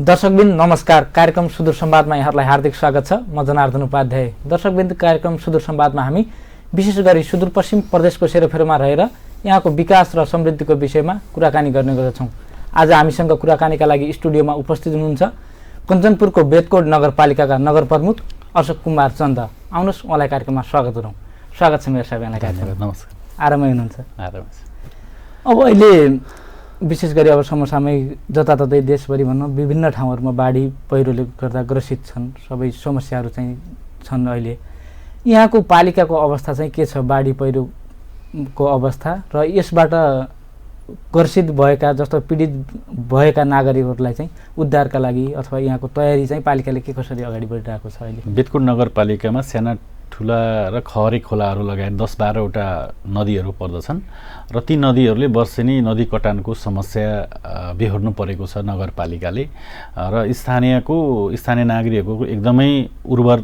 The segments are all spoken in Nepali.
दर्शकबिन नमस्कार। कार्यक्रम सुदूर संवादमा यहाँहरूलाई हार्दिक स्वागत छ। म जनार्दन उपाध्याय। दर्शकबिन कार्यक्रम सुदूर संवादमा हामी विशेष गरी सुदूरपश्चिम प्रदेशको सेरोफेरोमा रहेर यहाँको विकास र समृद्धिको विषयमा कुराकानी गर्ने गर्दछौँ। आज हामीसँग कुराकानीका लागि स्टुडियोमा उपस्थित हुनुहुन्छ कञ्चनपुरको बेतकोट नगरपालिकाका नगर प्रमुख अशोक कुमार चन्द। आउनुहोस्, उहाँलाई कार्यक्रममा स्वागत गरौँ। स्वागत छ मेरो सबैलाई कार्यक्रममा। नमस्कार। आरामै हुनुहुन्छ? आराम। अब अहिले विशेष गरी अब समसामयिक जताततै देशभरि भनौँ विभिन्न ठाउँहरूमा बाढी पहिरोले गर्दा ग्रसित छन्। सबै समस्याहरू चाहिँ छन्। अहिले यहाँको पालिकाको अवस्था चाहिँ के छ? बाढी पहिरोको अवस्था र यसबाट ग्रसित भएका जस्तो पीडित भएका नागरिकहरूलाई चाहिँ उद्धारका लागि अथवा यहाँको तयारी चाहिँ पालिकाले के कसरी अगाडि बढिरहेको छ? अहिले बेतकोट नगरपालिकामा साना ठुला र खहरे खोलाहरू लगायत 10-12वटा नदीहरू पर्दछन् र ती नदीहरूले वर्षेनी नदी कटानको समस्या बेहोर्नु परेको छ नगरपालिकाले र स्थानीय नागरिकहरूको एकदमै उर्वर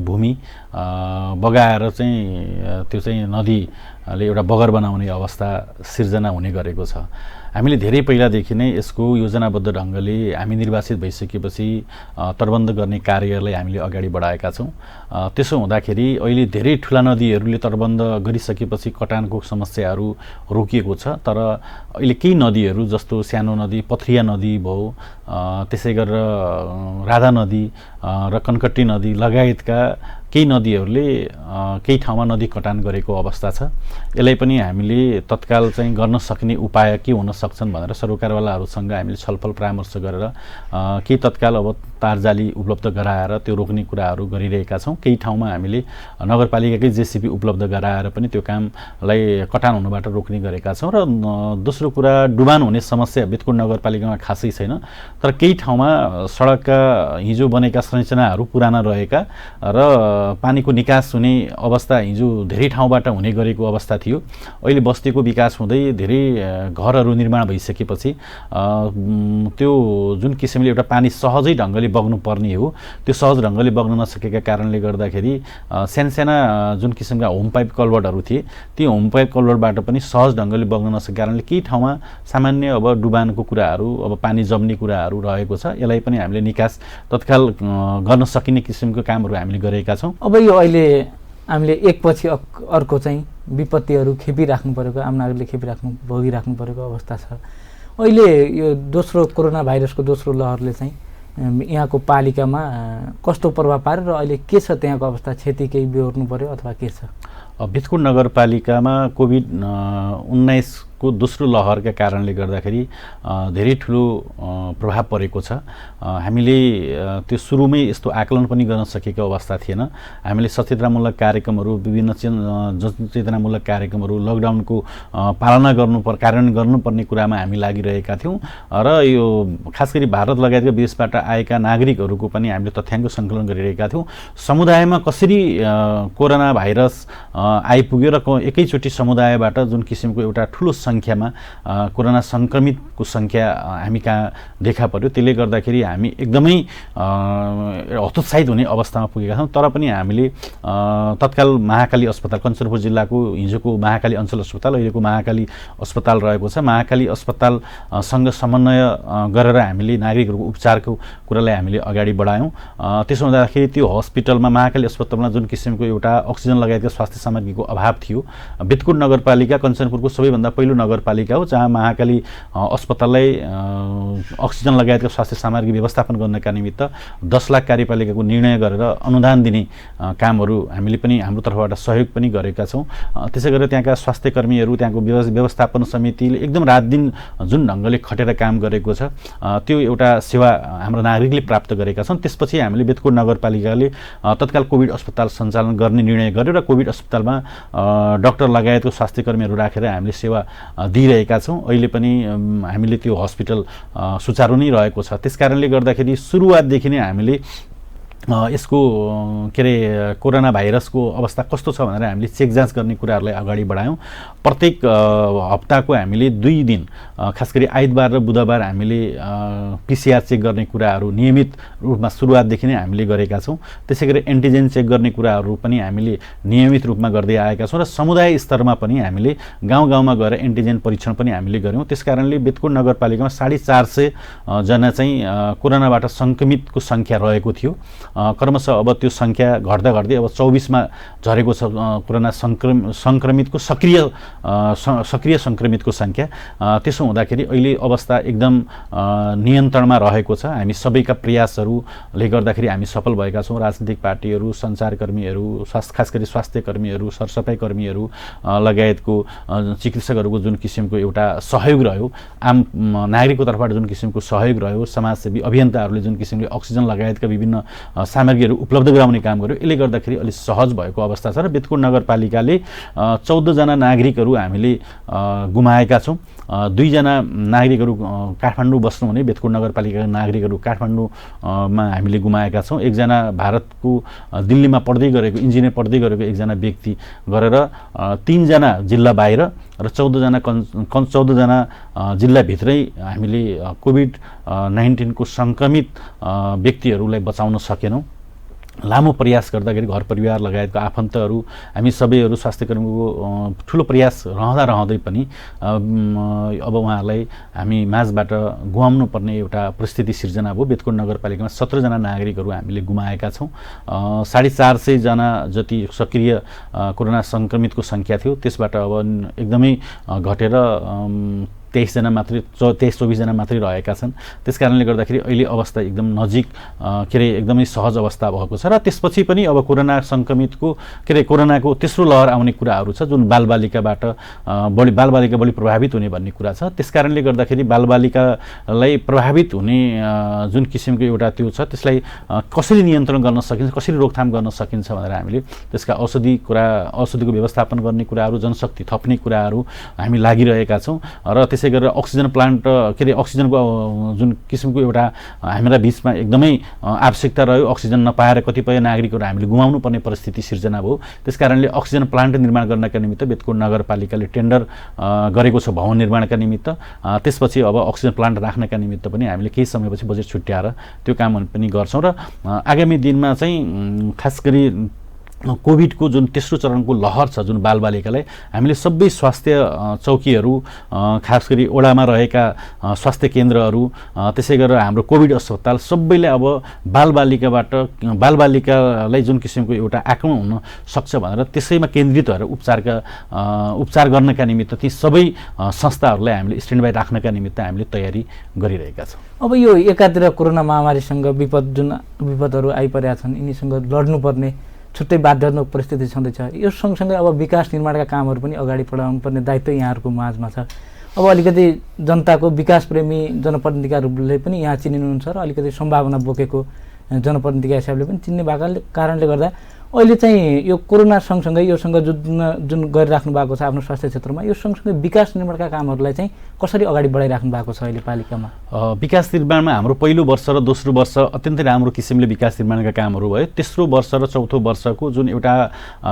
भूमि बगाएर चाहिँ त्यो चाहिँ नदीले एउटा बगर बनाउने अवस्था सिर्जना हुने गरेको छ। हामीले धेरै पहिलादेखि नै यसको योजनाबद्ध ढङ्गले हामी निर्वाचित भइसकेपछि तटबन्ध गर्ने कार्यलाई हामीले अगाडि बढाएका छौँ। त्यसो हुँदाखेरि अहिले धेरै ठुला नदीहरूले तटबन्ध गरिसकेपछि कटानको समस्याहरू रोकिएको छ। तर अहिले केही नदीहरू जस्तो सानो नदी पथरिया नदी भयो, त्यसै गरेर राधा नदी र कनकट्टी नदी लगायतका केही नदीहरूले केही ठाउँमा नदी कटान गरेको अवस्था छ। यसलाई पनि हामीले तत्काल चाहिँ गर्न सक्ने उपाय के हुन सक्छन् भनेर सरकारवालाहरूसँग हामीले छलफल परामर्श गरेर केही तत्काल अब तारजाली उपलब्ध गराएर त्यो रोक्ने कुराहरू गरिरहेका छौँ। केही ठाउँमा हामीले नगरपालिकाकै जेसिबी उपलब्ध गराएर पनि त्यो कामलाई कटान हुनबाट रोक्ने गरेका छौँ। र दोस्रो कुरा, डुबान हुने समस्या बेतकोट नगरपालिकामा खासै छैन। तर केही ठाउँमा सडकका हिजो बनेका संरचनाहरू पुराना रहेका र पानीको निकास हुने अवस्था हिजो धेरै ठाउँबाट हुने गरेको अवस्था थियो। अहिले बस्तीको विकास हुँदै धेरै घरहरू निर्माण भइसकेपछि त्यो जुन किसिमले एउटा पानी सहजै ढङ्गले बग्नु पर्ने हो त्यो सहज ढङ्गले बग्न नसकेका कारणले गर्दाखेरि सानसाना जुन किसिमका होम पाइप कल्भर्टहरू थिए ती होम पाइप कल्भर्टबाट पनि सहज ढङ्गले बग्न नसकेका कारणले केही ठाउँमा सामान्य अब डुबानको कुराहरू, अब पानी जम्ने कुराहरू रहेको छ। यसलाई पनि हामीले निकास तत्काल गर्न सकिने किसिमको कामहरू हामीले गरेका छौँ। अब यो अहिले हामीले एकपछि अर्को चाहिँ विपत्तिहरू खेपिराख्नु परेको, आम नागरिकले भोगिराख्नु परेको अवस्था छ। अहिले यो दोस्रो कोरोना भाइरसको दोस्रो लहरले चाहिँ यहाँको पालिकामा कस्तो प्रभाव पार्यो र अहिले के छ त्यहाँको अवस्था? क्षति केही बेहोर्नु पर्यो अथवा के छ? बेतकोट नगरपालिकामा कोभिड-19 को दोस्रो लहरका कारणले गर्दाखेरि धेरै ठुलो प्रभाव परेको छ। हामीले त्यो सुरुमै यस्तो आकलन पनि गर्न सकेको अवस्था थिएन। हामीले सचेतनामूलक कार्यक्रमहरू, विभिन्न जनचेतनामूलक कार्यक्रमहरू, लकडाउनको कार्यान्वयन गर्नुपर्ने कुरामा हामी लागिरहेका थियौँ र यो खास गरी भारत लगायतका विदेशबाट आएका नागरिकहरूको पनि हामीले तथ्याङ्क सङ्कलन गरिरहेका थियौँ। समुदायमा कसरी कोरोना भाइरस आइपुग्यो र एकैचोटि समुदायबाट जुन किसिमको एउटा ठुलो सङ्ख्यामा कोरोना सङ्क्रमितको सङ्ख्या हामी कहाँ देखा पर्यो, त्यसले गर्दाखेरि हामी एकदमै हतोत्साहित हुने अवस्थामा पुगेका छौँ। तर पनि हामीले तत्काल महाकाली अस्पताल, कञ्चनपुर जिल्लाको हिजोको महाकाली अञ्चल अस्पताल, अहिलेको महाकाली अस्पताल रहेको छ, महाकाली अस्पतालसँग समन्वय गरेर हामीले नागरिकहरूको उपचारको कुरालाई हामीले अगाडि बढायौँ। त्यसो हुँदाखेरि त्यो हस्पिटलमा, महाकाली अस्पतालमा जुन किसिमको एउटा अक्सिजन लगायतका स्वास्थ्य सामग्रीको अभाव थियो, बेतकोट नगरपालिका कञ्चनपुरको सबैभन्दा पहिलो नगरपालिका हो जहाँ महाकाली अस्पताललाई अक्सिजन लगायतका स्वास्थ्य सामग्री व्यवस्थापन गर्नका निमित्त 10 लाख कार्यपालिकाको निर्णय गरेर अनुदान दिने कामहरू हामीले पनि हाम्रो तर्फबाट सहयोग पनि गरेका छौँ। त्यसै गरेर त्यहाँका स्वास्थ्य कर्मीहरू, त्यहाँको व्यवस्थापन समितिले एकदम रात दिन जुन ढङ्गले खटेर काम गरेको छ त्यो एउटा सेवा हाम्रो नागरिकले प्राप्त गरेका छन्। त्यसपछि हामीले बेतकोट नगरपालिकाले तत्काल कोभिड अस्पताल सञ्चालन गर्ने निर्णय गर्यो र कोभिड अस्पतालमा डाक्टर लगायतको स्वास्थ्य कर्मीहरू राखेर हामीले सेवा दिइरहेका छौँ। अहिले पनि हामीले त्यो हस्पिटल सुचारू नै रहेको छ। त्यसकारणले गर्दाखेरि सुरुवातदेखि नै हामीले यसको के अरे कोरोना भाइरसको अवस्था कस्तो छ भनेर हामीले चेक जाँच गर्ने कुराहरूलाई अगाडि बढायौँ। प्रत्येक हप्ताको हामीले 2 दिन खास गरी आइतबार र बुधबार हामीले PCR चेक गर्ने कुराहरू नियमित रूपमा सुरुवातदेखि नै हामीले गरेका छौँ। त्यसै गरी एन्टिजेन चेक गर्ने कुराहरू पनि हामीले नियमित रूपमा गर्दै आएका छौँ र समुदाय स्तरमा पनि हामीले गाउँ गाउँमा गएर एन्टिजेन परीक्षण पनि हामीले गऱ्यौँ। त्यसकारणले बेतकुट नगरपालिकामा 450 जना चाहिँ कोरोनाबाट सङ्क्रमितको सङ्ख्या रहेको थियो। क्रमशः अब त्यो सङ्ख्या घट्दा घट्दै अब 24मा झरेको छ कोरोना सङ्क्रमितको सक्रिय सङ्क्रमितको सङ्ख्या। त्यसो हुँदाखेरि अहिले अवस्था एकदम नियन्त्रणमा रहेको छ। हामी सबैका प्रयासहरूले गर्दाखेरि हामी सफल भएका छौँ। राजनीतिक पार्टीहरू, सञ्चारकर्मीहरू, खास गरी स्वास्थ्य कर्मीहरू, सरसफाइ कर्मीहरू लगायतको चिकित्सकहरूको जुन किसिमको एउटा सहयोग रह्यो, आम नागरिकको तर्फबाट जुन किसिमको सहयोग रह्यो, समाजसेवी अभियन्ताहरूले जुन किसिमले अक्सिजन लगायतका विभिन्न सामग्रीहरू उपलब्ध गराउने काम गर्यो, यसले गर्दाखेरि अलिक सहज भएको अवस्था छ र बेतकुट नगरपालिकाले 14 जना नागरिकहरू हामीले गुमाएका छौँ। 2 जना नागरिकहरू काठमाडौँ बस्नुहुने बेतकुट नगरपालिकाका नागरिकहरू काठमाडौँमा हामीले गुमाएका छौँ। 1 जना भारतको दिल्लीमा पढ्दै गरेको इन्जिनियर पढ्दै गरेको 1 जना व्यक्ति गरेर 3 जना जिल्ला बाहिर र 14 जना जिल्लाभित्रै हामीले कोभिड-19 को सङ्क्रमित व्यक्तिहरूलाई बचाउन सकेनौँ। लामो प्रयास गर्दाखेरि घर परिवार लगायतको आफन्तहरू हामी सबैहरू स्वास्थ्यकर्मीको ठुलो प्रयास रहँदै पनि अब उहाँहरूलाई हामी माझबाट गुमाउनु पर्ने एउटा परिस्थिति सिर्जना भयो। बेतकुट नगरपालिकामा 17 जना नागरिकहरू हामीले गुमाएका छौँ। 450 जना जति सक्रिय कोरोना सङ्क्रमितको सङ्ख्या थियो, त्यसबाट अब एकदमै घटेर 23 जना मात्रै 24 जना मात्रै रहेका छन्। त्यसकारणले गर्दाखेरि अहिले अवस्था एकदम नजिक के अरे एकदमै सहज अवस्था भएको छ र त्यसपछि पनि अब कोरोना सङ्क्रमितको के अरे कोरोनाको तेस्रो लहर आउने कुराहरू छ, जुन बालबालिकाबाट बालबालिका बढी प्रभावित हुने भन्ने कुरा छ। त्यसकारणले गर्दाखेरि बालबालिकालाई प्रभावित हुने जुन किसिमको एउटा त्यो छ, त्यसलाई कसरी नियन्त्रण गर्न सकिन्छ, कसरी रोकथाम गर्न सकिन्छ भनेर हामीले त्यसका औषधिको व्यवस्थापन गर्ने कुराहरू, जनशक्ति थप्ने कुराहरू हामी लागिरहेका छौँ र त्यसै गरेर अक्सिजन प्लान्ट के अरे अक्सिजनको जुन किसिमको एउटा हाम्रा बिचमा एकदमै आवश्यकता रह्यो, अक्सिजन नपाएर कतिपय नागरिकहरू हामीले गुमाउनु पर्ने परिस्थिति सिर्जना भयो। त्यसकारणले अक्सिजन प्लान्ट निर्माण गर्नका निमित्त बेतकुट नगरपालिकाले टेन्डर गरेको छ भवन निर्माणका निमित्त। त्यसपछि अब अक्सिजन प्लान्ट राख्नका निमित्त पनि हामीले केही समयपछि बजेट छुट्याएर त्यो काम पनि गर्छौँ र आगामी दिनमा चाहिँ खास गरी कोभिडको जुन तेस्रो चरणको लहर छ, जुन बालबालिकालाई हामीले सबै स्वास्थ्य चौकीहरू, खास गरी ओडामा रहेका स्वास्थ्य केन्द्रहरू, त्यसै गरेर हाम्रो कोभिड अस्पताल सबैले अब बालबालिकालाई जुन किसिमको एउटा आक्रमण हुन सक्छ भनेर त्यसैमा केन्द्रित भएर उपचार गर्नका निमित्त ती सबै संस्थाहरूलाई हामीले स्ट्यान्ड बाई राख्नका निमित्त हामीले तयारी गरिरहेका छौँ। अब यो एकातिर कोरोना महामारीसँग विपदहरू आइपरेका छन्, यिनीसँग लड्नुपर्ने छुट्टै बाध्यात्मक परिस्थिति छँदैछ। यो सँगसँगै अब विकास निर्माणका कामहरू पनि अगाडि बढाउनु पर्ने दायित्व यहाँहरूको माझमा छ। अब अलिकति जनताको विकास प्रेमी जनप्रतिनिधिका रूपले पनि यहाँ चिनिनुहुन्छ र अलिकति सम्भावना बोकेको जनप्रतिनिधिका हिसाबले पनि चिन्ने भएको कारणले गर्दा अहिले चाहिँ यो कोरोना सँगसँगै योसँग जुन गरिराख्नु भएको छ आफ्नो स्वास्थ्य क्षेत्रमा, यो सँगसँगै विकास निर्माणका कामहरूलाई चाहिँ कसरी अगाडि बढाइराख्नु भएको छ अहिले पालिकामा? विकास निर्माणमा हाम्रो पहिलो वर्ष र दोस्रो वर्ष अत्यन्तै राम्रो किसिमले विकास निर्माणका कामहरू भयो। तेस्रो वर्ष र चौथो वर्षको जुन एउटा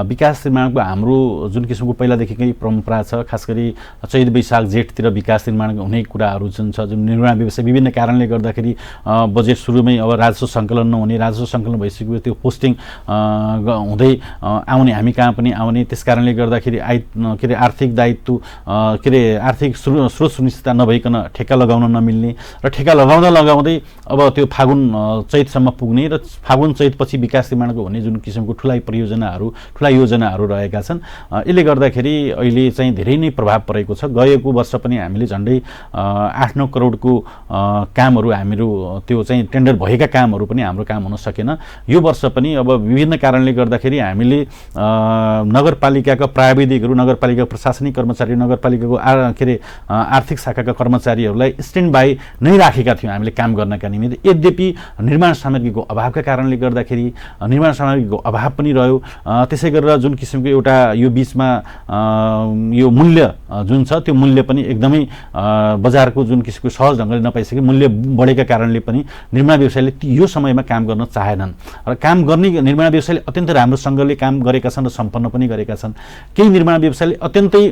विकास निर्माणको हाम्रो जुन किसिमको पहिलादेखिकै परम्परा छ, खास गरी चैत वैशाख जेठतिर विकास निर्माण हुने कुराहरू जुन छ, जुन निर्माण व्यवसाय विभिन्न कारणले गर्दाखेरि बजेट सुरुमै अब राजस्व सङ्कलन नहुने, राजस्व सङ्कलन भइसक्यो, त्यो पोस्टिङ हुँदै आउने, हामी कहाँ पनि आउने, त्यस कारणले गर्दाखेरि के अरे आर्थिक दायित्व के अरे आर्थिक स्रोत सुनिश्चितता नभइकन ठेक्का लगाउन नमिल्ने र ठेक्का लगाउँदै अब त्यो फागुन चैतसम्म पुग्ने र फागुन चैतपछि विकास निर्माणको हुने जुन किसिमको ठुला योजनाहरू रहेका छन्। यसले गर्दाखेरि अहिले चाहिँ धेरै नै प्रभाव परेको छ। गएको वर्ष पनि हामीले झन्डै 8-9 करोडको कामहरू हाम्रो त्यो चाहिँ टेन्डर भएका कामहरू पनि हाम्रो काम हुन सकेन। यो वर्ष पनि अब विभिन्न कारणले गर्दाखेरि हामीले नगरपालिकाका प्राविधिकहरू, नगरपालिका प्रशासनिक कर्मचारी, नगरपालिकाको के अरे आर्थिक शाखाका कर्मचारीहरूलाई स्ट्यान्ड बाई नै राखेका थियौँ हामीले काम गर्नका निमित्त। यद्यपि निर्माण सामग्रीको अभावका कारणले गर्दाखेरि निर्माण सामग्रीको अभाव पनि रह्यो। त्यसै गरेर जुन किसिमको एउटा यो बिचमा यो मूल्य जुन छ त्यो मूल्य पनि एकदमै बजारको जुन किसिमको सहज ढङ्गले नपाइसके मूल्य बढेका कारणले पनि निर्माण व्यवसायले यो समयमा काम गर्न चाहेनन् र काम गर्ने निर्माण व्यवसायले अत्यन्तै राम्रोसँगले काम गरेका छन् र सम्पन्न पनि गरेका छन्। केही निर्माण व्यवसायले अत्यन्तै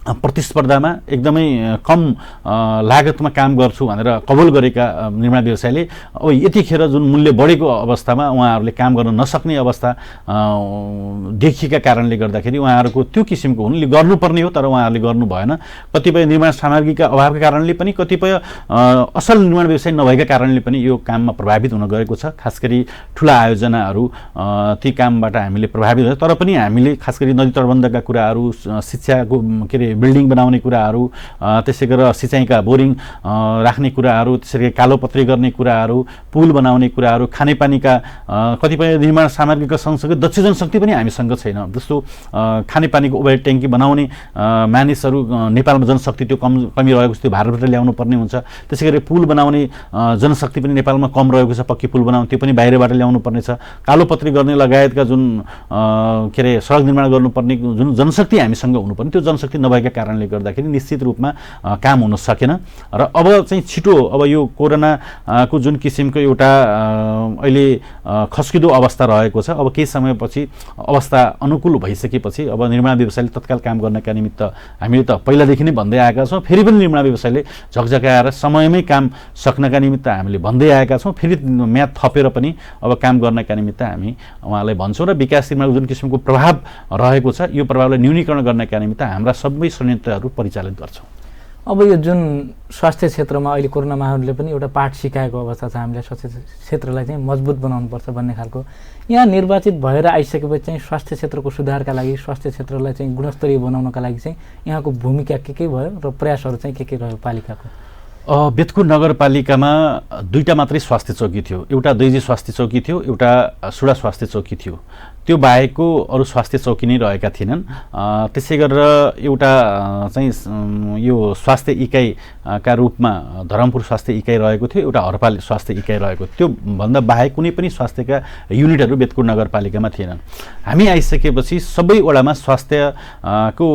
प्रतिस्पर्धामा एकदमै कम लागतमा काम गर्छु भनेर कबुल गरेका निर्माण व्यवसायले अब यतिखेर जुन मूल्य बढेको अवस्थामा उहाँहरूले काम गर्न नसक्ने अवस्था देखिएका कारणले गर्दाखेरि उहाँहरूको त्यो किसिमको हुनुले गर्नुपर्ने हो, तर उहाँहरूले गर्नु भएन। कतिपय निर्माण सामग्रीका अभावका कारणले पनि, कतिपय असल निर्माण व्यवसाय नभएका कारणले पनि यो काममा प्रभावित हुन गएको छ। खास गरी ठुला आयोजनाहरू ती कामबाट हामीले प्रभावित भयो। तर पनि हामीले खास गरी नदी तटबन्धका कुराहरू, शिक्षाको के अरे बिल्डिङ बनाउने कुराहरू, त्यसै गरेर सिँचाइका बोरिङ राख्ने कुराहरू, त्यसरी कालोपत्री गर्ने कुराहरू, पुल बनाउने कुराहरू, खानेपानीका कतिपय निर्माण सामग्रीका सँगसँगै दक्ष जनशक्ति पनि हामीसँग छैन। जस्तो खानेपानीको ओभर ट्याङ्की बनाउने मानिसहरू नेपालमा जनशक्ति त्यो कमी रहेको छ, त्यो भारतबाट ल्याउनु पर्ने हुन्छ। त्यसै गरी पुल बनाउने जनशक्ति पनि नेपालमा कम रहेको छ, पक्की पुल बनाउने त्यो पनि बाहिरबाट ल्याउनु पर्ने छ। कालोपत्री गर्ने लगायतका जुन के अरे सडक निर्माण गर्नुपर्ने जुन जनशक्ति हामीसँग हुनुपर्ने त्यो जनशक्ति नभएका कारणले गर्दाखेरि निश्चित रूपमा काम हुन सकेन। र अब चाहिँ छिटो अब यो कोरोनाको जुन किसिमको एउटा अहिले खस्किदो अवस्था रहेको छ, अब केही समयपछि अवस्था अनुकूल भइसकेपछि अब निर्माण व्यवसायले तत्काल काम गर्नका निमित्त हामीले त पहिलादेखि नै भन्दै आएका छौँ, फेरि पनि निर्माण व्यवसायले झकझकाएर समयमै काम सक्नका निमित्त हामीले भन्दै आएका छौँ। फेरि म्याद थपेर पनि अब काम गर्नका निमित्त हामी उहाँलाई भन्छौँ र विकास निर्माणको जुन किसिमको प्रभाव रहेको छ यो प्रभावलाई न्यूनीकरण गर्नका निमित्त हाम्रा सबै संयन्त्रहरू परिचालित गर्छौँ। अब यो जुन स्वास्थ्य क्षेत्रमा अहिले कोरोना महामारीले पनि एउटा पाठ सिकाएको अवस्था छ, हामीलाई स्वास्थ्य क्षेत्रलाई चाहिँ मजबुत बनाउनुपर्छ भन्ने खालको। यहाँ निर्वाचित भएर आइसकेपछि चाहिँ स्वास्थ्य क्षेत्रको सुधारका लागि, स्वास्थ्य क्षेत्रलाई चाहिँ गुणस्तरीय बनाउनका लागि चाहिँ यहाँको भूमिका के भयो र प्रयासहरू चाहिँ के रह्यो पालिकाको? बेतकुट नगरपालिकामा दुईटा मात्रै स्वास्थ्य चौकी थियो। एउटा दैजी स्वास्थ्य चौकी थियो, एउटा सुडा स्वास्थ्य चौकी थियो। त्यो बाहेकको अरू स्वास्थ्य चौकी नै रहेका थिएनन्। त्यसै गरेर एउटा चाहिँ यो स्वास्थ्य इकाइका रूपमा धरमपुर स्वास्थ्य इकाइ रहेको थियो, एउटा हरपाल स्वास्थ्य इकाइ रहेको थियो। त्यो भन्दा बाहेक कुनै पनि स्वास्थ्यका युनिटहरू बेतकुट नगरपालिकामा थिएनन्। हामी आइसकेपछि सबै वडामा स्वास्थ्यको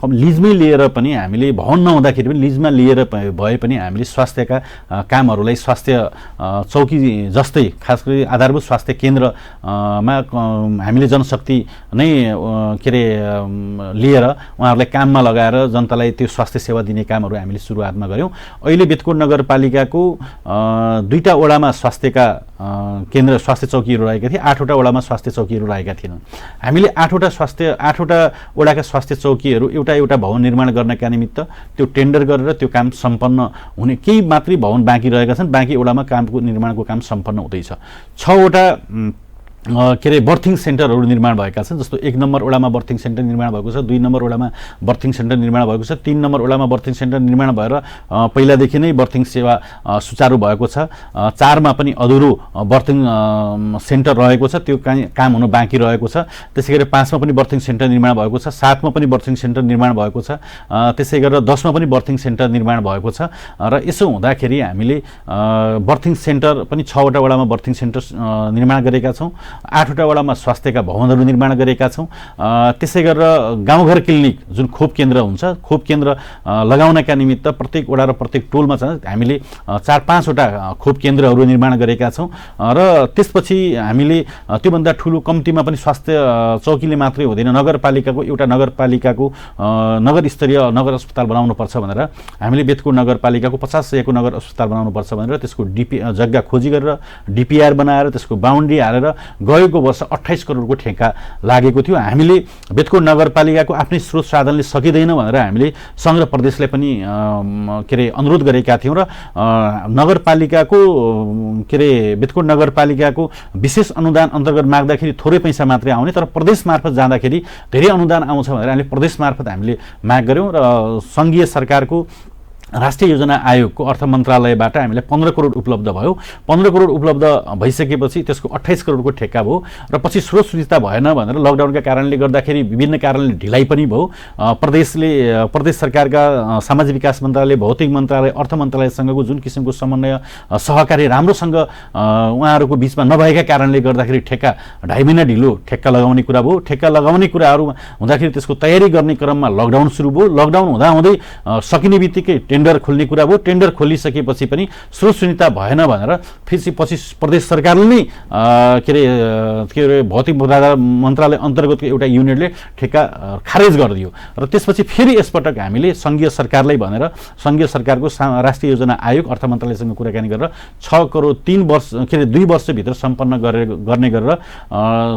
लिजमै लिएर पनि हामीले भवन नहुँदाखेरि पनि लिजमा लिएर भए पनि हामीले स्वास्थ्यका कामहरूलाई स्वास्थ्य चौकी जस्तै खास गरी आधारभूत स्वास्थ्य केन्द्रमा हामीले जनशक्ति नै के अरे लिएर उहाँहरूलाई काममा लगाएर जनतालाई त्यो स्वास्थ्य सेवा दिने कामहरू हामीले सुरुवातमा गऱ्यौँ। अहिले बेतकुट नगरपालिकाको दुईटा वडामा स्वास्थ्यका केन्द्र स्वास्थ्य चौकीहरू रहेका थिए, 8वटा वडामा स्वास्थ्य चौकीहरू रहेका थिएनन्। हामीले 8वटा वडाका स्वास्थ्य चौकीहरू एउटा भवन निर्माण गर्नका निमित्त त्यो टेन्डर गरेर त्यो काम सम्पन्न हुने, केही मात्रै भवन बाँकी रहेका छन्, बाँकी वडामा कामको निर्माणको काम सम्पन्न हुँदैछ। 6वटा के अरे बर्थिङ सेन्टरहरू निर्माण भएका छन्। जस्तो 1 नम्बर वडामा बर्थिङ सेन्टर निर्माण भएको छ, 2 नम्बर वडामा बर्थिङ सेन्टर निर्माण भएको छ, 3 नम्बर वडामा बर्थिङ सेन्टर निर्माण भएर पहिलादेखि नै बर्थिङ सेवा सुचारू भएको छ। 4मा पनि अधुरो बर्थिङ सेन्टर रहेको छ, त्यो काम हुनु बाँकी रहेको छ। त्यसै गरी 5मा पनि बर्थिङ सेन्टर निर्माण भएको छ, 7मा पनि बर्थिङ सेन्टर निर्माण भएको छ, त्यसै गरेर 10मा पनि बर्थिङ सेन्टर निर्माण भएको छ। र यसो हुँदाखेरि हामीले बर्थिङ सेन्टर पनि 6वटा वडामा बर्थिङ सेन्टर निर्माण गरेका छौँ। 8वटा वडामा स्वास्थ्यका भवनहरू निर्माण गरेका छौँ। त्यसै गरेर गाउँघर क्लिनिक जुन खोप केन्द्र हुन्छ, खोप केन्द्र लगाउनका निमित्त प्रत्येक वडा र प्रत्येक टोलमा छ हामीले 4-5वटा खोप केन्द्रहरू निर्माण गरेका छौँ। र त्यसपछि हामीले त्योभन्दा ठुलो कम्तीमा पनि स्वास्थ्य चौकीले मात्रै हुँदैन, नगरपालिकाको एउटा नगरपालिकाको नगर स्तरीय नगर अस्पताल बनाउनुपर्छ भनेर हामीले बेतकुट नगरपालिकाको 50-100को नगर अस्पताल बनाउनुपर्छ भनेर त्यसको जग्गा खोजी गरेर डिपिआर बनाएर त्यसको बााउन्ड्री हालेर गएको वर्ष 28 करोडको ठेक्का लागेको थियो। हामीले बेतकुट नगरपालिकाको आफ्नै स्रोत साधनले सकिँदैन भनेर हामीले सङ्घ र प्रदेशलाई पनि के अरे अनुरोध गरेका थियौँ। र नगरपालिकाको के अरे बेतकुट नगरपालिकाको विशेष अनुदान अन्तर्गत माग्दाखेरि थोरै पैसा मात्रै आउने, तर प्रदेश मार्फत जाँदाखेरि धेरै अनुदान आउँछ भनेर हामीले प्रदेश मार्फत हामीले माग गऱ्यौँ। र सङ्घीय सरकारको राष्ट्रिय योजना आयोगको अर्थ मन्त्रालयबाट हामीलाई 15 करोड उपलब्ध भयो। 15 करोड उपलब्ध भइसकेपछि त्यसको 28 करोडको ठेक्का भयो र पछि स्रोत सुविधा भएन भनेर लकडाउनका कारणले गर्दाखेरि विभिन्न कारणले ढिलाइ पनि भयो। प्रदेश सरकारका सामाजिक विकास मन्त्रालय, भौतिक मन्त्रालय, अर्थ मन्त्रालयसँगको जुन किसिमको समन्वय सहकारी राम्रोसँग उहाँहरूको बिचमा नभएका कारणले गर्दाखेरि ठेक्का 2.5 महिना ढिलो ठेक्का लगाउने कुरा भयो। ठेक्का लगाउने कुराहरू हुँदाखेरि त्यसको तयारी गर्ने क्रममा लकडाउन सुरु भयो। लकडाउन हुँदाहुँदै सकिने बित्तिकै टेन्डर खोल्ने कुरा भयो। टेन्डर खोलिसकेपछि पनि स्रोत सुविधा भएन भनेर पछि प्रदेश सरकारले नै के अरे भौतिक मन्त्रालय अन्तर्गतको एउटा युनिटले ठेक्का खारेज गरिदियो र त्यसपछि फेरि यसपटक हामीले सङ्घीय सरकारलाई भनेर सङ्घीय सरकारको राष्ट्रिय योजना आयोग अर्थ मन्त्रालयसँग कुराकानी गरेर 6 करोड 3 वर्ष के अरे 2 वर्षभित्र सम्पन्न गर्ने गरेर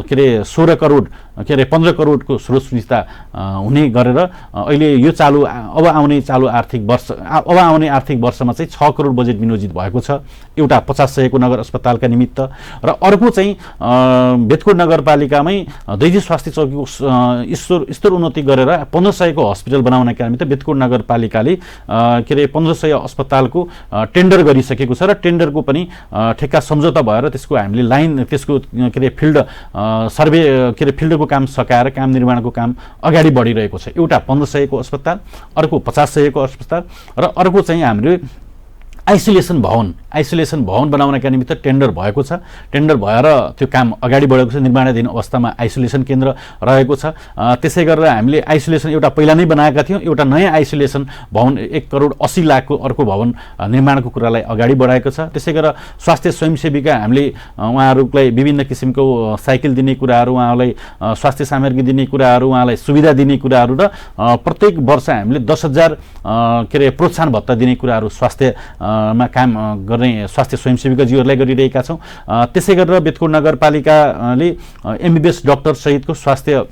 के अरे 16 करोड के अरे 15 करोडको स्रोत सुविधा हुने गरेर अहिले यो अब आउने आर्थिक वर्षमा चाहिँ 6 करोड बजेट विनियोजित भएको छ। एउटा 50 को नगर अस्पतालका निमित्त र अर्को चाहिँ बेतकोट नगरपालिकामै दैनिक स्वास्थ्य चौकीको स्तर उन्नति गरेर 1500 को हस्पिटल बनाउनका निमित्त बेतकोट नगरपालिकाले के अरे 1500 अस्पतालको टेन्डर गरिसकेको छ र टेन्डरको पनि ठेक्का सम्झौता भएर त्यसको हामीले त्यसको के अरे फिल्ड सर्वे के अरे फिल्डको काम सकाएर काम निर्माणको काम अगाडि बढिरहेको छ। एउटा 1500 को अस्पताल, अर्को 5000 को अस्पताल र अर्को चाहिँ हाम्रो आइसोलेसन भवन बनाउनका निमित्त टेन्डर भएको छ। टेन्डर भएर त्यो काम अगाडि बढेको छ। निर्माणाधीन अवस्थामा आइसोलेसन केन्द्र रहेको छ। त्यसै गरेर हामीले आइसोलेसन एउटा पहिला नै बनाएका थियौँ। एउटा नयाँ आइसोलेसन भवन 1 करोड 80 लाखको अर्को भवन निर्माणको कुरालाई अगाडि बढाएको छ। त्यसै गरेर स्वास्थ्य स्वयंसेविका हामीले उहाँहरूलाई विभिन्न किसिमको साइकल दिने कुराहरू, उहाँलाई स्वास्थ्य सामग्री दिने कुराहरू, उहाँलाई सुविधा दिने कुराहरू र प्रत्येक वर्ष हामीले 10,000 के अरे प्रोत्साहन भत्ता दिने कुराहरू मा काम गर्ने स्वास्थ्य स्वयंसेविकाजीहरूलाई गरिरहेका छौँ। त्यसै गरेर बेतकोट नगरपालिकाले एमबीबीएस डाक्टर सहितको स्वास्थ्य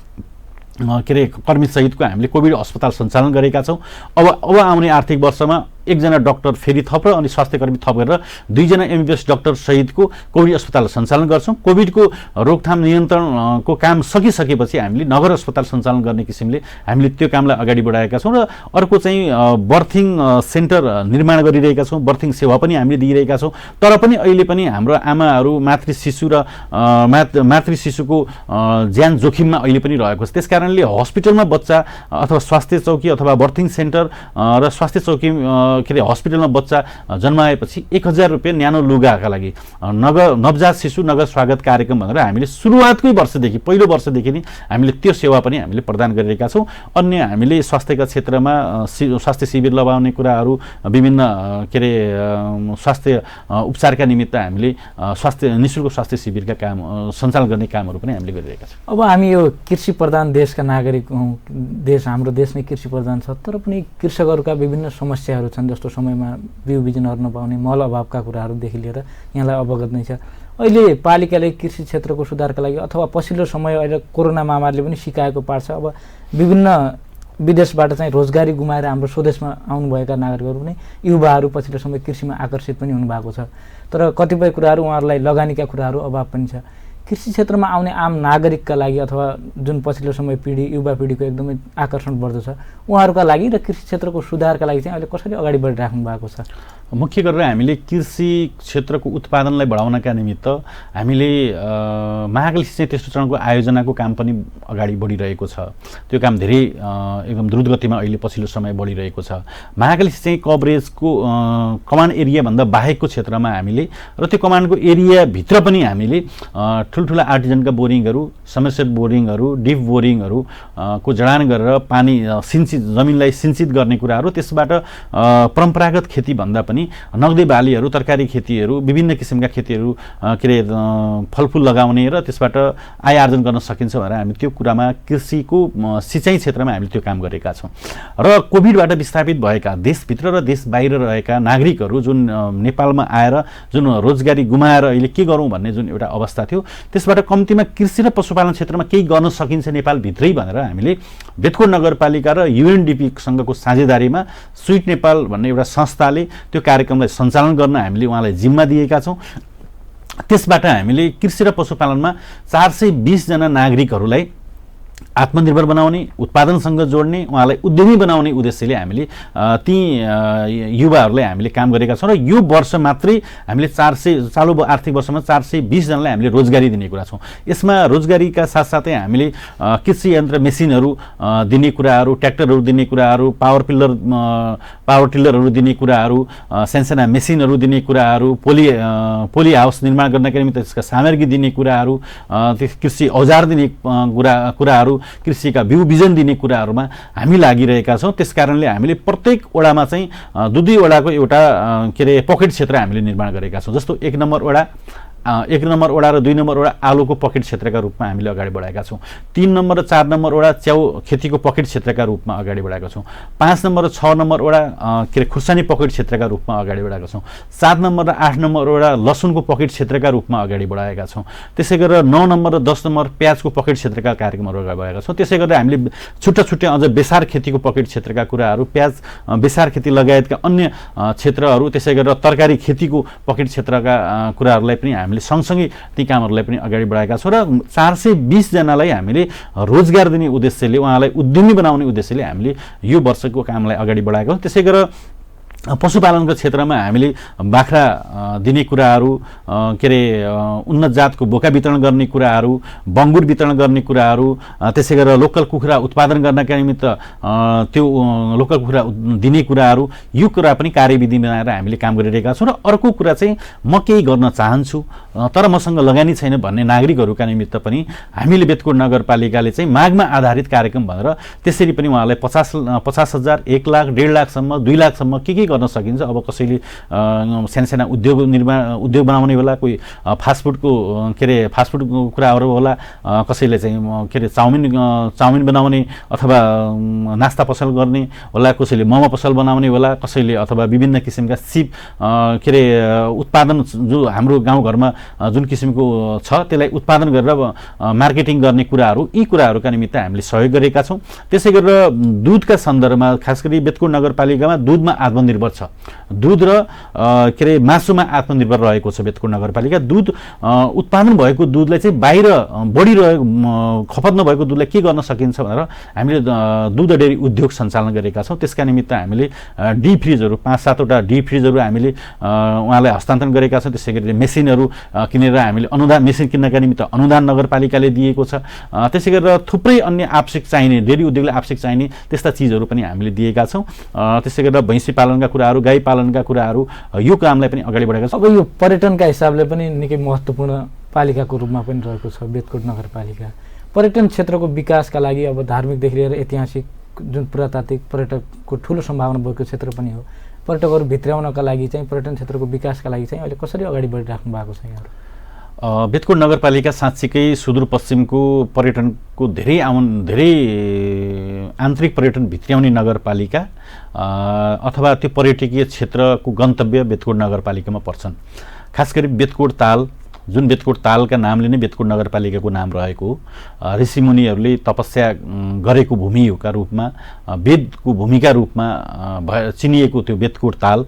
के अरे कर्मी सहितको हामीले कोभिड अस्पताल सञ्चालन गरेका छौँ। अब आउने आर्थिक वर्षमा 1 जना डाक्टर फेरि थप र अनि स्वास्थ्यकर्मी थप गरेर 2 जना एमबीबीएस डाक्टर सहितको कोभिड अस्पताल सञ्चालन गर्छौँ। कोभिडको रोकथाम नियन्त्रणको काम सकिसकेपछि हामीले नगर अस्पताल सञ्चालन गर्ने किसिमले हामीले त्यो कामलाई अगाडि बढाएका छौँ। र अर्को चाहिँ बर्थिङ सेन्टर निर्माण गरिरहेका छौँ। बर्थिङ सेवा पनि हामीले दिइरहेका छौँ। तर पनि अहिले पनि हाम्रो आमाहरू मातृ शिशुको ज्यान जोखिममा अहिले पनि रहेको छ। त्यसकारणले हस्पिटलमा बच्चा अथवा स्वास्थ्य चौकी अथवा बर्थिङ सेन्टर र स्वास्थ्य चौकी के अरे हस्पिटलमा बच्चा जन्माएपछि 1000 रुपियाँ न्यानो लुगाका लागि नवजात शिशु नगर स्वागत कार्यक्रम भनेर हामीले सुरुवातकै वर्षदेखि पहिलो वर्षदेखि नै हामीले त्यो सेवा पनि हामीले प्रदान गरिरहेका छौँ। अन्य हामीले स्वास्थ्यका क्षेत्रमा स्वास्थ्य शिविर लगाउने कुराहरू, विभिन्न के अरे स्वास्थ्य उपचारका निमित्त हामीले निःशुल्क स्वास्थ्य शिविरका काम सञ्चालन गर्ने कामहरू पनि हामीले गरिरहेका छौँ। अब हामी यो कृषि प्रधान देशका नागरिक हौँ। हाम्रो देश नै कृषि प्रधान छ, तर पनि कृषकहरूका विभिन्न समस्याहरू छन्। जस्तो समयमा बिउ बिजनहरू नपाउने, मल अभावका कुराहरूदेखि लिएर यहाँलाई अवगत नै छ। अहिले पालिकाले कृषि क्षेत्रको सुधारका लागि अथवा पछिल्लो समय अहिले कोरोना महामारीले पनि सिकाएको पार्छ। अब विभिन्न विदेशबाट चाहिँ रोजगारी गुमाएर हाम्रो स्वदेशमा आउनुभएका नागरिकहरू पनि युवाहरू पछिल्लो समय कृषिमा आकर्षित पनि हुनुभएको छ। तर कतिपय कुराहरू उहाँहरूलाई लगानीका कुराहरू अभाव पनि छ। कृषि क्षेत्रमा आउने आम नागरिकका लागि अथवा जुन पछिल्लो समय युवा पिँढीको एकदमै आकर्षण बढ्दो छ उहाँहरूका लागि र कृषि क्षेत्रको सुधारका लागि चाहिँ अहिले कसरी अगाडि बढिराख्नु भएको छ? मुख्य गरेर हामीले कृषि क्षेत्रको उत्पादनलाई बढाउनका निमित्त हामीले महाकाली सिँचाइ तेस्रो चरणको आयोजनाको काम पनि अगाडि बढिरहेको छ। त्यो काम धेरै एकदम द्रुत गतिमा अहिले पछिल्लो समय बढिरहेको छ। महाकाली सिँचाइ कभरेजको कमान एरियाभन्दा बाहेकको क्षेत्रमा हामीले र त्यो कमानको एरियाभित्र पनि हामीले ठुल्ठुला आर्टिजनका बोरिङहरू, समरसेट बोरिङहरू, डिप बोरिङहरू को जडान गरेर पानी जमिनलाई सिंचित गर्ने कुराहरू, त्यसबाट परम्परागत खेतीभन्दा पनि नगदे बालीहरू, तरकारी खेतीहरू, विभिन्न किसिमका खेतीहरू के अरे फलफुल लगाउने र त्यसबाट आय आर्जन गर्न सकिन्छ भनेर हामी त्यो कुरामा कृषिको सिँचाइ क्षेत्रमा हामीले त्यो काम गरेका छौँ। र कोभिडबाट विस्थापित भएका देशभित्र र देश बाहिर रहेका नागरिकहरू जुन नेपालमा आएर जुन रोजगारी गुमाएर अहिले के गरौँ भन्ने जुन एउटा अवस्था थियो, त्यसबाट कम्तीमा कृषि र पशुपालन क्षेत्रमा केही गर्न सकिन्छ नेपालभित्रै भनेर हामीले बेतकोट नगरपालिका र युएनडिपीसँगको साझेदारीमा स्विट नेपाल भन्ने एउटा संस्थाले त्यो कार्यक्रमलाई सञ्चालन गर्न हामीले उहाँलाई जिम्मा दिएका छौँ। त्यसबाट हामीले कृषि र पशुपालनमा 420 जना नागरिकहरूलाई आत्मनिर्भर बनाउने, उत्पादनसँग जोड्ने, उहाँलाई उद्यमी बनाउने उद्देश्यले हामीले ती युवाहरूलाई हामीले काम गरेका छौँ। र यो वर्ष मात्रै हामीले चालु आर्थिक वर्षमा 420 जनालाई हामीले रोजगारी दिने कुरा छौँ। यसमा रोजगारीका साथसाथै हामीले कृषि यन्त्र मेसिनहरू दिने कुराहरू, ट्र्याक्टरहरू दिने कुराहरू, पावर टिलरहरू दिने कुराहरू, सानसाना मेसिनहरू दिने कुराहरू, पोली हाउस निर्माण गर्नका निमित्त त्यसका सामग्री दिने कुराहरू, कृषि औजार दिने कुराहरू, कृषिका बिउ बिजन दिने कुराहरूमा हामी लागिरहेका छौँ। त्यसकारणले हामीले प्रत्येक वडामा चाहिँ दुई वडाको एउटा के अरे पकेट क्षेत्र हामीले निर्माण गरेका छौँ। जस्तो 1 नम्बर वडा र 2 नम्बर वडा आलुको पकेट क्षेत्रका रूपमा हामीले अगाडि बढाएका छौँ। 3 नम्बर र 4 नम्बर वडा च्याउ खेतीको पकेट क्षेत्रका रूपमा अगाडि बढाएका छौँ। 5 नम्बर र 6 नम्बर वडा के अरे खुर्सानी पकेट क्षेत्रका रूपमा अगाडि बढाएका छौँ। 7 नम्बर र 8 नम्बर वडा लसुनको पकेट क्षेत्रका रूपमा अगाडि बढाएका छौँ। त्यसै गरेर 9 नम्बर र 10 नम्बर प्याजको पकेट क्षेत्रका कार्यक्रमहरू अगाडि बढाएका छौँ। त्यसै गरेर हामीले छुट्टै अझ बेसार खेतीको पकेट क्षेत्रका कुराहरू, प्याज बेसार खेती लगायतका अन्य क्षेत्रहरू, त्यसै गरेर तरकारी खेतीको पकेट क्षेत्रका कुराहरूलाई पनि हामीले सँगसँगै ती कामहरूलाई पनि अगाडि बढाएका छौँ। र 420 जनालाई हामीले रोजगार दिने उद्देश्यले, उहाँलाई उद्यमी बनाउने उद्देश्यले हामीले यो वर्षको कामलाई अगाडि बढाएका छौँ। त्यसै गरेर पशुपालनको क्षेत्रमा हामीले बाख्रा दिने कुराहरू, के अरे उन्नत जातको बोका वितरण गर्ने कुराहरू, बङ्गुर वितरण गर्ने कुराहरू, त्यसै गरेर लोकल कुखुरा उत्पादन गर्नका निमित्त त्यो लोकल कुखुरा दिने कुराहरू, यो कुरा पनि कार्यविधि बनाएर हामीले काम गरिरहेका छौँ। र अर्को कुरा चाहिँ म केही गर्न चाहन्छु तर मसँग लगानी छैन भन्ने नागरिकहरूका निमित्त पनि हामीले बेतकोट नगरपालिकाले चाहिँ मागमा आधारित कार्यक्रम भनेर त्यसरी पनि उहाँलाई 50,000, 1 लाख, 1.5 लाखसम्म, 2 लाखसम्म के गर्न सकिन्छ। अब कसैले साना उद्योग बनाउने होला, कोही फास्टफुडको के अरे फास्टफुडको कुराहरू होला, कसैले चाहिँ के अरे चाउमिन बनाउने अथवा नास्ता पसल गर्ने होला, कसैले मोमो पसल बनाउने होला, कसैले अथवा विभिन्न किसिमका सिप के अरे उत्पादन जो हाम्रो गाउँघरमा जुन किसिमको छ त्यसलाई उत्पादन गरेर मार्केटिङ गर्ने कुराहरू, यी कुराहरूका निमित्त हामीले सहयोग गरेका छौँ। त्यसै गरेर दुधका सन्दर्भमा खास गरी बेतकोट नगरपालिकामा दुधमा आत्मनिर्भर छ। दुध र के अरे मासुमा आत्मनिर्भर रहेको छ बेतकोट नगरपालिका। दुध उत्पादन भएको दुधलाई चाहिँ बाहिर खपत नभएको दुधलाई के गर्न सकिन्छ भनेर हामीले दुध डेरी उद्योग सञ्चालन गरेका छौँ। त्यसका निमित्त हामीले डिप फ्रिजहरू 5-7 वटा डिप फ्रिजहरू हामीले उहाँलाई हस्तान्तरण गरेका छौँ। त्यसै गरी मेसिनहरू किनेर हामीले मेसिन किन्नका निमित्त अनुदान नगरपालिकाले दिएको छ। त्यसै गरेर थुप्रै अन्य आवश्यक चाहिने, डेरी उद्योगलाई आवश्यक चाहिने त्यस्ता चिजहरू पनि हामीले दिएका छौँ। त्यसै गरेर भैँसी पालनका कुराहरू, गाई पालनका कुराहरू, यो कामलाई पनि अगाडि बढाएका छौँ। अब यो पर्यटनका हिसाबले पनि निकै महत्त्वपूर्ण पालिकाको रूपमा पनि रहेको छ बेतकोट नगरपालिका। पर्यटन क्षेत्रको विकासका लागि अब धार्मिकदेखि लिएर ऐतिहासिक जुन पुरातात्विक पर्यटकको ठुलो सम्भावना भएको क्षेत्र पनि हो, पर्यटकहरू भित्र्याउनका लागि चाहिँ पर्यटन क्षेत्रको विकासका लागि चाहिँ अहिले कसरी अगाडि बढिराख्नु भएको छ यहाँहरू? बेतकोट नगरपालिका साँच्चीकै सुदूरपश्चिमको पर्यटनको धेरै आन्तरिक पर्यटन भित्र्याउने नगरपालिका अथवा त्यो पर्यटकीय क्षेत्रको गन्तव्य बेतकोट नगरपालिकामा पर्छन्। खास गरी बेतकोट ताल, जुन बेतकोट तालका नामले नै बेतकोट नगरपालिकाको नाम रहेको, ऋषिमुनिहरूले तपस्या गरेको भूमिका रूपमा, वेदको भूमिका रूपमा चिनिएको त्यो बेतकोट ताल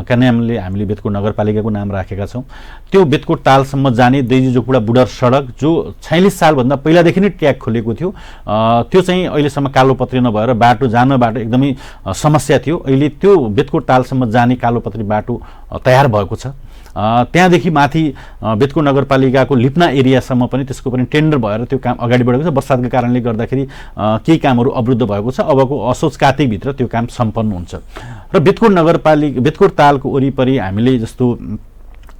का नामले हामीले बेतकोट नगरपालिकाको नाम राखेका छौँ। त्यो बेतकोट तालसम्म जाने दैजीजोकुडा बुडर सडक जो 46 सालभन्दा पहिलादेखि नै ट्र्याक खोलेको थियो, त्यो चाहिँ अहिलेसम्म कालोपत्री नभएर बाटो एकदमै समस्या थियो। अहिले त्यो बेतकोट तालसम्म जाने कालोपत्री बाटो तयार भएको छ। त्यहाँदेखि माथि बेतकोट नगरपालिकाको लिप्ना एरियासम्म पनि त्यसको पनि टेन्डर भएर त्यो काम अगाडि बढेको छ। बर्सातको कारणले गर्दाखेरि केही कामहरू अवरुद्ध भएको छ। अबको असोज कार्तिकभित्र त्यो काम सम्पन्न हुन्छ। र बेतकोट तालको वरिपरि हामीले जस्तो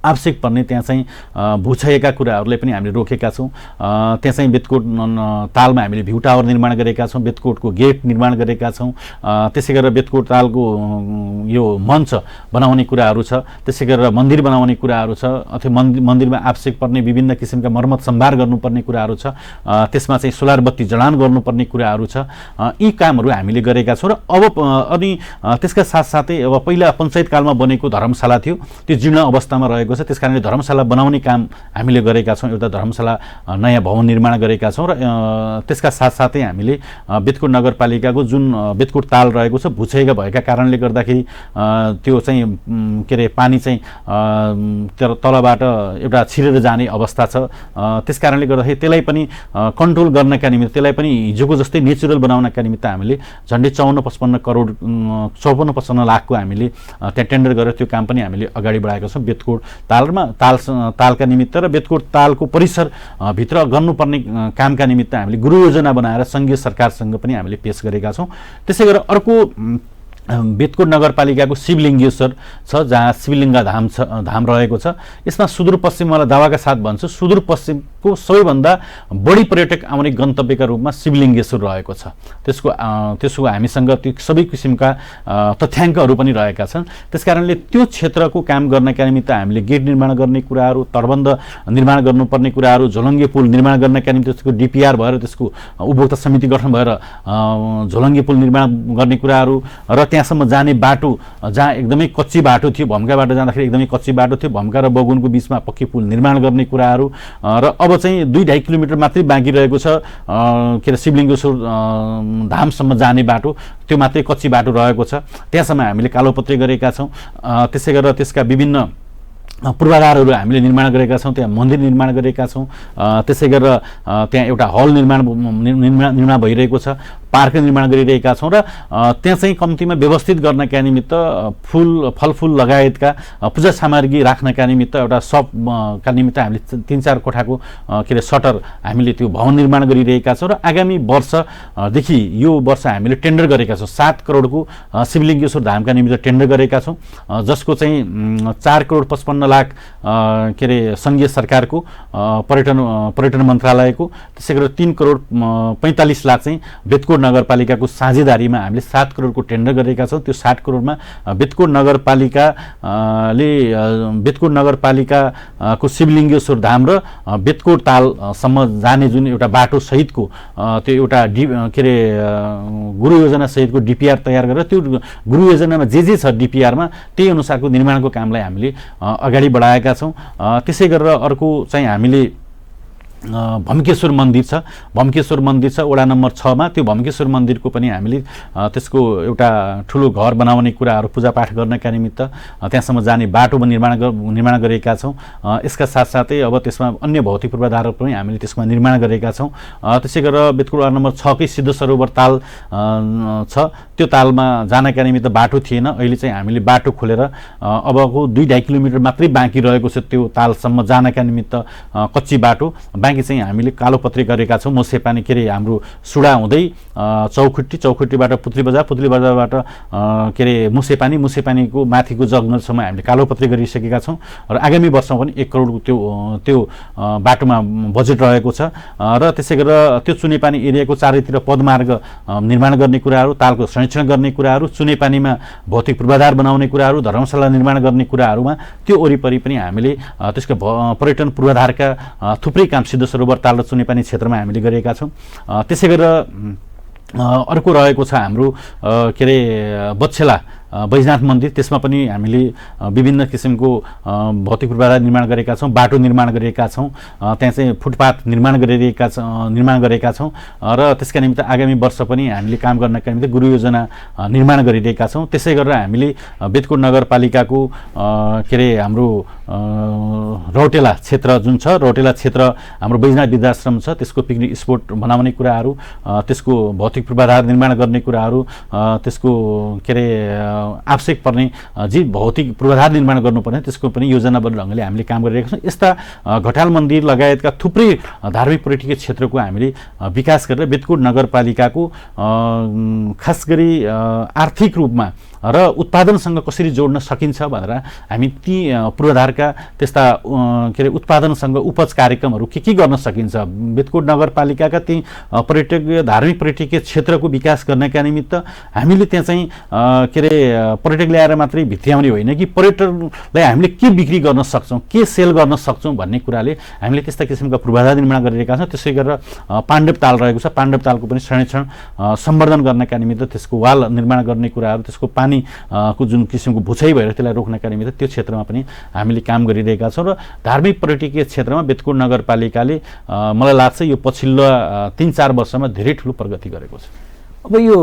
आवश्यक पर्ने त्यहाँ चाहिँ भूक्षयका कुराहरूलाई पनि हामीले रोकेका छौँ। त्यहाँ चाहिँ बेतकोट तालमा हामीले भ्यू टावर निर्माण गरेका छौँ, बेतकोटको गेट निर्माण गरेका छौँ। त्यसै गरेर बेतकोट तालको यो मञ्च बनाउने कुराहरू छ, त्यसै गरेर मन्दिर बनाउने कुराहरू छ, अथवा मन्दिरमा आवश्यक पर्ने विभिन्न किसिमका मर्मत सम्भार गर्नुपर्ने कुराहरू छ, त्यसमा चाहिँ सोलर बत्ती जडान गर्नुपर्ने कुराहरू छ। यी कामहरू हामीले गरेका छौँ। र अब अनि त्यसका साथसाथै अब पहिला पञ्चायत कालमा बनेको धर्मशाला थियो, त्यो जीर्ण अवस्थामा रहेको छ। त्यसकारणले धर्मशाला बनाउने काम हामीले गरेका छौँ। एउटा धर्मशाला नयाँ भवन निर्माण गरेका छौँ र त्यसका साथसाथै हामीले बेतकोट नगरपालिकाको जुन बेतकोट ताल रहेको छ भुक्षयका भएका कारणले गर्दाखेरि त्यो चाहिँ के अरे पानी चाहिँ तलबाट एउटा छिरेर जाने अवस्था छ। त्यस कारणले गर्दाखेरि त्यसलाई पनि कन्ट्रोल गर्नका निमित्त, त्यसलाई पनि हिजोको जस्तै नेचुरल बनाउनका निमित्त हामीले झन्डै 54-55 लाखको हामीले त्यहाँ टेन्डर गरेर त्यो काम पनि हामीले अगाडि बढाएका छौँ। बेतकोट तालका निमित्त र बेतकोट तालको परिसर भित्र गर्नुपर्ने कामका निमित्त हामीले गृह योजना बनाएर सङ्घीय सरकारसँग पनि हामीले पेश गरेका छौँ। त्यसै गरेर अर्को बेतकोट नगरपालिकाको शिवलिङ्गेश्वर छ, जहाँ शिवलिङ्ग धाम रहेको छ। यसमा सुदूरपश्चिम, मलाई दावाका साथ भन्छु, सुदूरपश्चिमको सबैभन्दा बढी पर्यटक आउने गन्तव्यका रूपमा शिवलिङ्गेश्वर रहेको छ। त्यसको हामीसँग त्यो सबै किसिमका तथ्याङ्कहरू पनि रहेका छन्। त्यसकारणले त्यो क्षेत्रको काम गर्नका निमित्त हामीले गेट निर्माण गर्ने कुराहरू, तटबन्ध निर्माण गर्नुपर्ने कुराहरू, झोलङ्गे पुल निर्माण गर्नका निमित्त त्यसको डिपिआर भएर त्यसको उपभोक्ता समिति गठन भएर झोलङ्गे पुल निर्माण गर्ने कुराहरू र त्यहाँसम्म जाने बाटो जहाँ एकदमै कच्ची बाटो थियो, भम्काबाट जाँदाखेरि एकदमै कच्ची बाटो थियो, भम्का र बगुनको बिचमा पक्की पुल निर्माण गर्ने कुराहरू र अब चाहिँ 2-2.5 किलोमिटर मात्रै बाँकी रहेको छ के अरे शिवलिङ्गेश्वर धामसम्म जाने बाटो, त्यो मात्रै कच्ची बाटो रहेको छ। त्यहाँसम्म हामीले कालोपत्री गरेका छौँ। त्यसै गरेर त्यसका विभिन्न पूर्वाधारहरू हामीले निर्माण गरेका छौँ। त्यहाँ मन्दिर निर्माण गरेका छौँ। त्यसै गरेर त्यहाँ एउटा हल निर्माण भइरहेको छ, पार्क निर्माण गरिरहेका छौँ र त्यहाँ चाहिँ कम्तीमा व्यवस्थित गर्नका निमित्त फलफुल लगायतका पूजा सामग्री राख्नका निमित्त एउटा सपका निमित्त हामीले 3-4 कोठाको के अरे सटर हामीले त्यो भवन निर्माण गरिरहेका छौँ र आगामी वर्षदेखि यो वर्ष हामीले टेन्डर गरेका छौँ। 7 करोडको शिवलिङ्गेश्वर धामका निमित्त टेन्डर गरेका छौँ, जसको चाहिँ 4 करोड 55 लाख के अरे सङ्घीय सरकारको पर्यटन मन्त्रालयको, त्यसै गरेर 3 करोड 45 लाख चाहिँ बेतकोट नगरपालिकाको साझेदारीमा हामीले 7 करोडको टेन्डर गरेका छौँ। त्यो 7 करोडमा बेतकोट नगरपालिकाको शिवलिङ्गेश्वर धाम र बेतकोट तालसम्म जाने जुन एउटा बाटो सहितको त्यो एउटा के अरे गृह योजना सहितको डिपिआर तयार गरेर त्यो गृह योजनामा जे छ डिपिआरमा त्यही अनुसारको निर्माणको कामलाई हामीले अगाडि बढाएका छौँ। त्यसै गरेर अर्को चाहिँ हामीले भम्केश्वर मन्दिर छ। भम्केश्वर मन्दिर छ वडा नम्बर 6 मा। त्यो भम्केश्वर मन्दिरको पनि हामीले त्यसको एउटा ठुलो घर बनाउने कुराहरू, पूजापाठ गर्नका निमित्त त्यहाँसम्म जाने बाटो निर्माण गरेका छौँ। यसका साथसाथै अब त्यसमा अन्य भौतिक पूर्वाधारहरू पनि हामीले त्यसमा निर्माण गरेका छौँ। त्यसै गरेर बेतकोट वडा नम्बर 6 कै सिद्ध सरोवर ताल छ। त्यो तालमा जानका निमित्त बाटो थिएन। अहिले चाहिँ हामीले बाटो खोलेर अबको 2-2.5 किलोमिटर मात्रै बाँकी रहेको छ त्यो तालसम्म जानका निमित्त कच्ची बाटो बाँकी चाहिँ हामीले कालोपत्री गरेका छौँ। मुसेपानी के अरे हाम्रो सुडा हुँदै चौखुट्टीबाट पुतली बजारबाट के अरे मुसेपानीको माथिको जगनरसम्म हामीले कालोपत्री गरिसकेका छौँ र आगामी वर्षमा पनि 1 करोडको त्यो बाटोमा बजेट रहेको छ। र त्यसै गरेर त्यो चुनेपानी एरियाको चारैतिर पदमार्ग निर्माण गर्ने कुराहरू, तालको संरक्षण गर्ने कुराहरू, चुनेपानीमा भौतिक पूर्वाधार बनाउने कुराहरू, धर्मशाला निर्माण गर्ने कुराहरूमा त्यो वरिपरि पनि हामीले त्यसको पर्यटन पूर्वाधारका थुप्रै काम सिद्ध सरोवर ताल र चुनेपानी क्षेत्रमा हामीले गरेका छौँ। त्यसै गरेर अर्को रहेको छ हाम्रो के अरे बच्छेला बैजनाथ मन्दिर। त्यसमा पनि हामीले विभिन्न किसिमको भौतिक पूर्वाधार निर्माण गरेका छौँ, बाटो निर्माण गरेका छौँ, त्यहाँ चाहिँ फुटपाथ निर्माण गरेका छौँ र त्यसका निमित्त आगामी वर्ष पनि हामीले काम गर्नका निमित्त गृह योजना निर्माण गरिरहेका छौँ। त्यसै गरेर हामीले बेतकोट नगरपालिकाको के अरे हाम्रो रौटेला क्षेत्र जुन छ, रौटेला क्षेत्र हाम्रो बैजनाथ वृद्धाश्रम छ, त्यसको पिकनिक स्पोट बनाउने कुराहरू, त्यसको भौतिक पूर्वाधार निर्माण गर्ने कुराहरू, त्यसको के अरे आवश्यक पर्ने जे भौतिक पूर्वाधार निर्माण गर्नुपर्ने त्यसको पनि योजनाबद्ध ढङ्गले हामीले काम गरिरहेका छौँ। यस्ता घटाल मन्दिर लगायतका थुप्रै धार्मिक पर्यटकीय क्षेत्रको हामीले विकास गरेर बेतकोट नगरपालिकाको खास गरी आर्थिक रूपमा र उत्पादनसँग कसरी जोड्न सकिन्छ भनेर हामी ती पूर्वाधारका त्यस्ता के अरे उत्पादनसँग उपज कार्यक्रमहरू के गर्न सकिन्छ, बेतकोट नगरपालिकाका ती धार्मिक पर्यटकीय क्षेत्रको विकास गर्नका निमित्त हामीले त्यहाँ चाहिँ के अरे पर्यटक ल्याएर मात्रै भित्र्याउने होइन कि पर्यटकलाई हामीले के बिक्री गर्न सक्छौँ, के सेल गर्न सक्छौँ भन्ने कुराले हामीले त्यस्ता किसिमका पूर्वाधार निर्माण गरिरहेका छौँ। त्यसै गरेर पाण्डव ताल रहेको छ, पाण्डव तालको पनि संरक्षण सम्वर्धन गर्नका निमित्त त्यसको वाल निर्माण गर्ने कुराहरू, त्यसको पानी को जुन किसिमको भुचाइ भएर त्यसलाई रोक्नका निमित्त त्यो क्षेत्रमा पनि हामीले काम गरिरहेका छौँ र धार्मिक पर्यटकीय क्षेत्रमा बेतकोट नगरपालिकाले मलाई लाग्छ यो पछिल्लो 3-4 वर्षमा धेरै ठुलो प्रगति गरेको छ। अब यो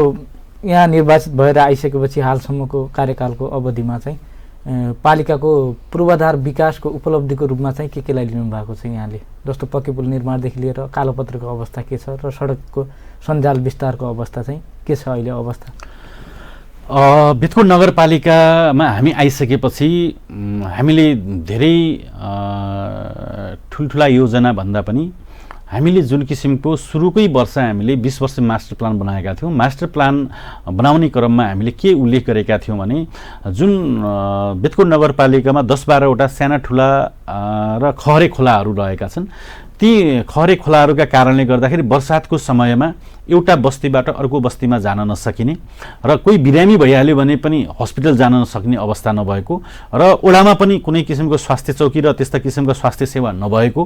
यहाँ निर्वाचित भएर आइसकेपछि हालसम्मको कार्यकालको अवधिमा चाहिँ पालिकाको पूर्वाधार विकासको उपलब्धिको रूपमा चाहिँ केलाई लिनु भएको छ यहाँले? जस्तो पक्की पुल निर्माणदेखि लिएर कालोपत्रको अवस्था के छ र सडकको सञ्जाल विस्तारको अवस्था चाहिँ के छ अहिले अवस्था? बेतकोट नगरपालिकामा हामी आइसकेपछि हामीले धेरै ठुल्ठुला योजना भन्दा पनि हामीले जुन किसिमको सुरुकै वर्ष हामीले 20 वर्ष मास्टर प्लान बनाएका थियौँ। मास्टर प्लान बनाउने क्रममा हामीले के उल्लेख गरेका थियौँ भने जुन बेतकोट नगरपालिकामा 10-12 वटा साना ठुला र खहरे खोलाहरू रहेका छन्, ती खहरे खोलाहरूका कारणले गर्दाखेरि बर्सातको समयमा एउटा बस्तीबाट अर्को बस्तीमा जान नसकिने र कोही बिरामी भइहाल्यो भने पनि हस्पिटल जान नसक्ने अवस्था नभएको र ओडामा पनि कुनै किसिमको स्वास्थ्य चौकी र त्यस्ता किसिमको स्वास्थ्य सेवा नभएको,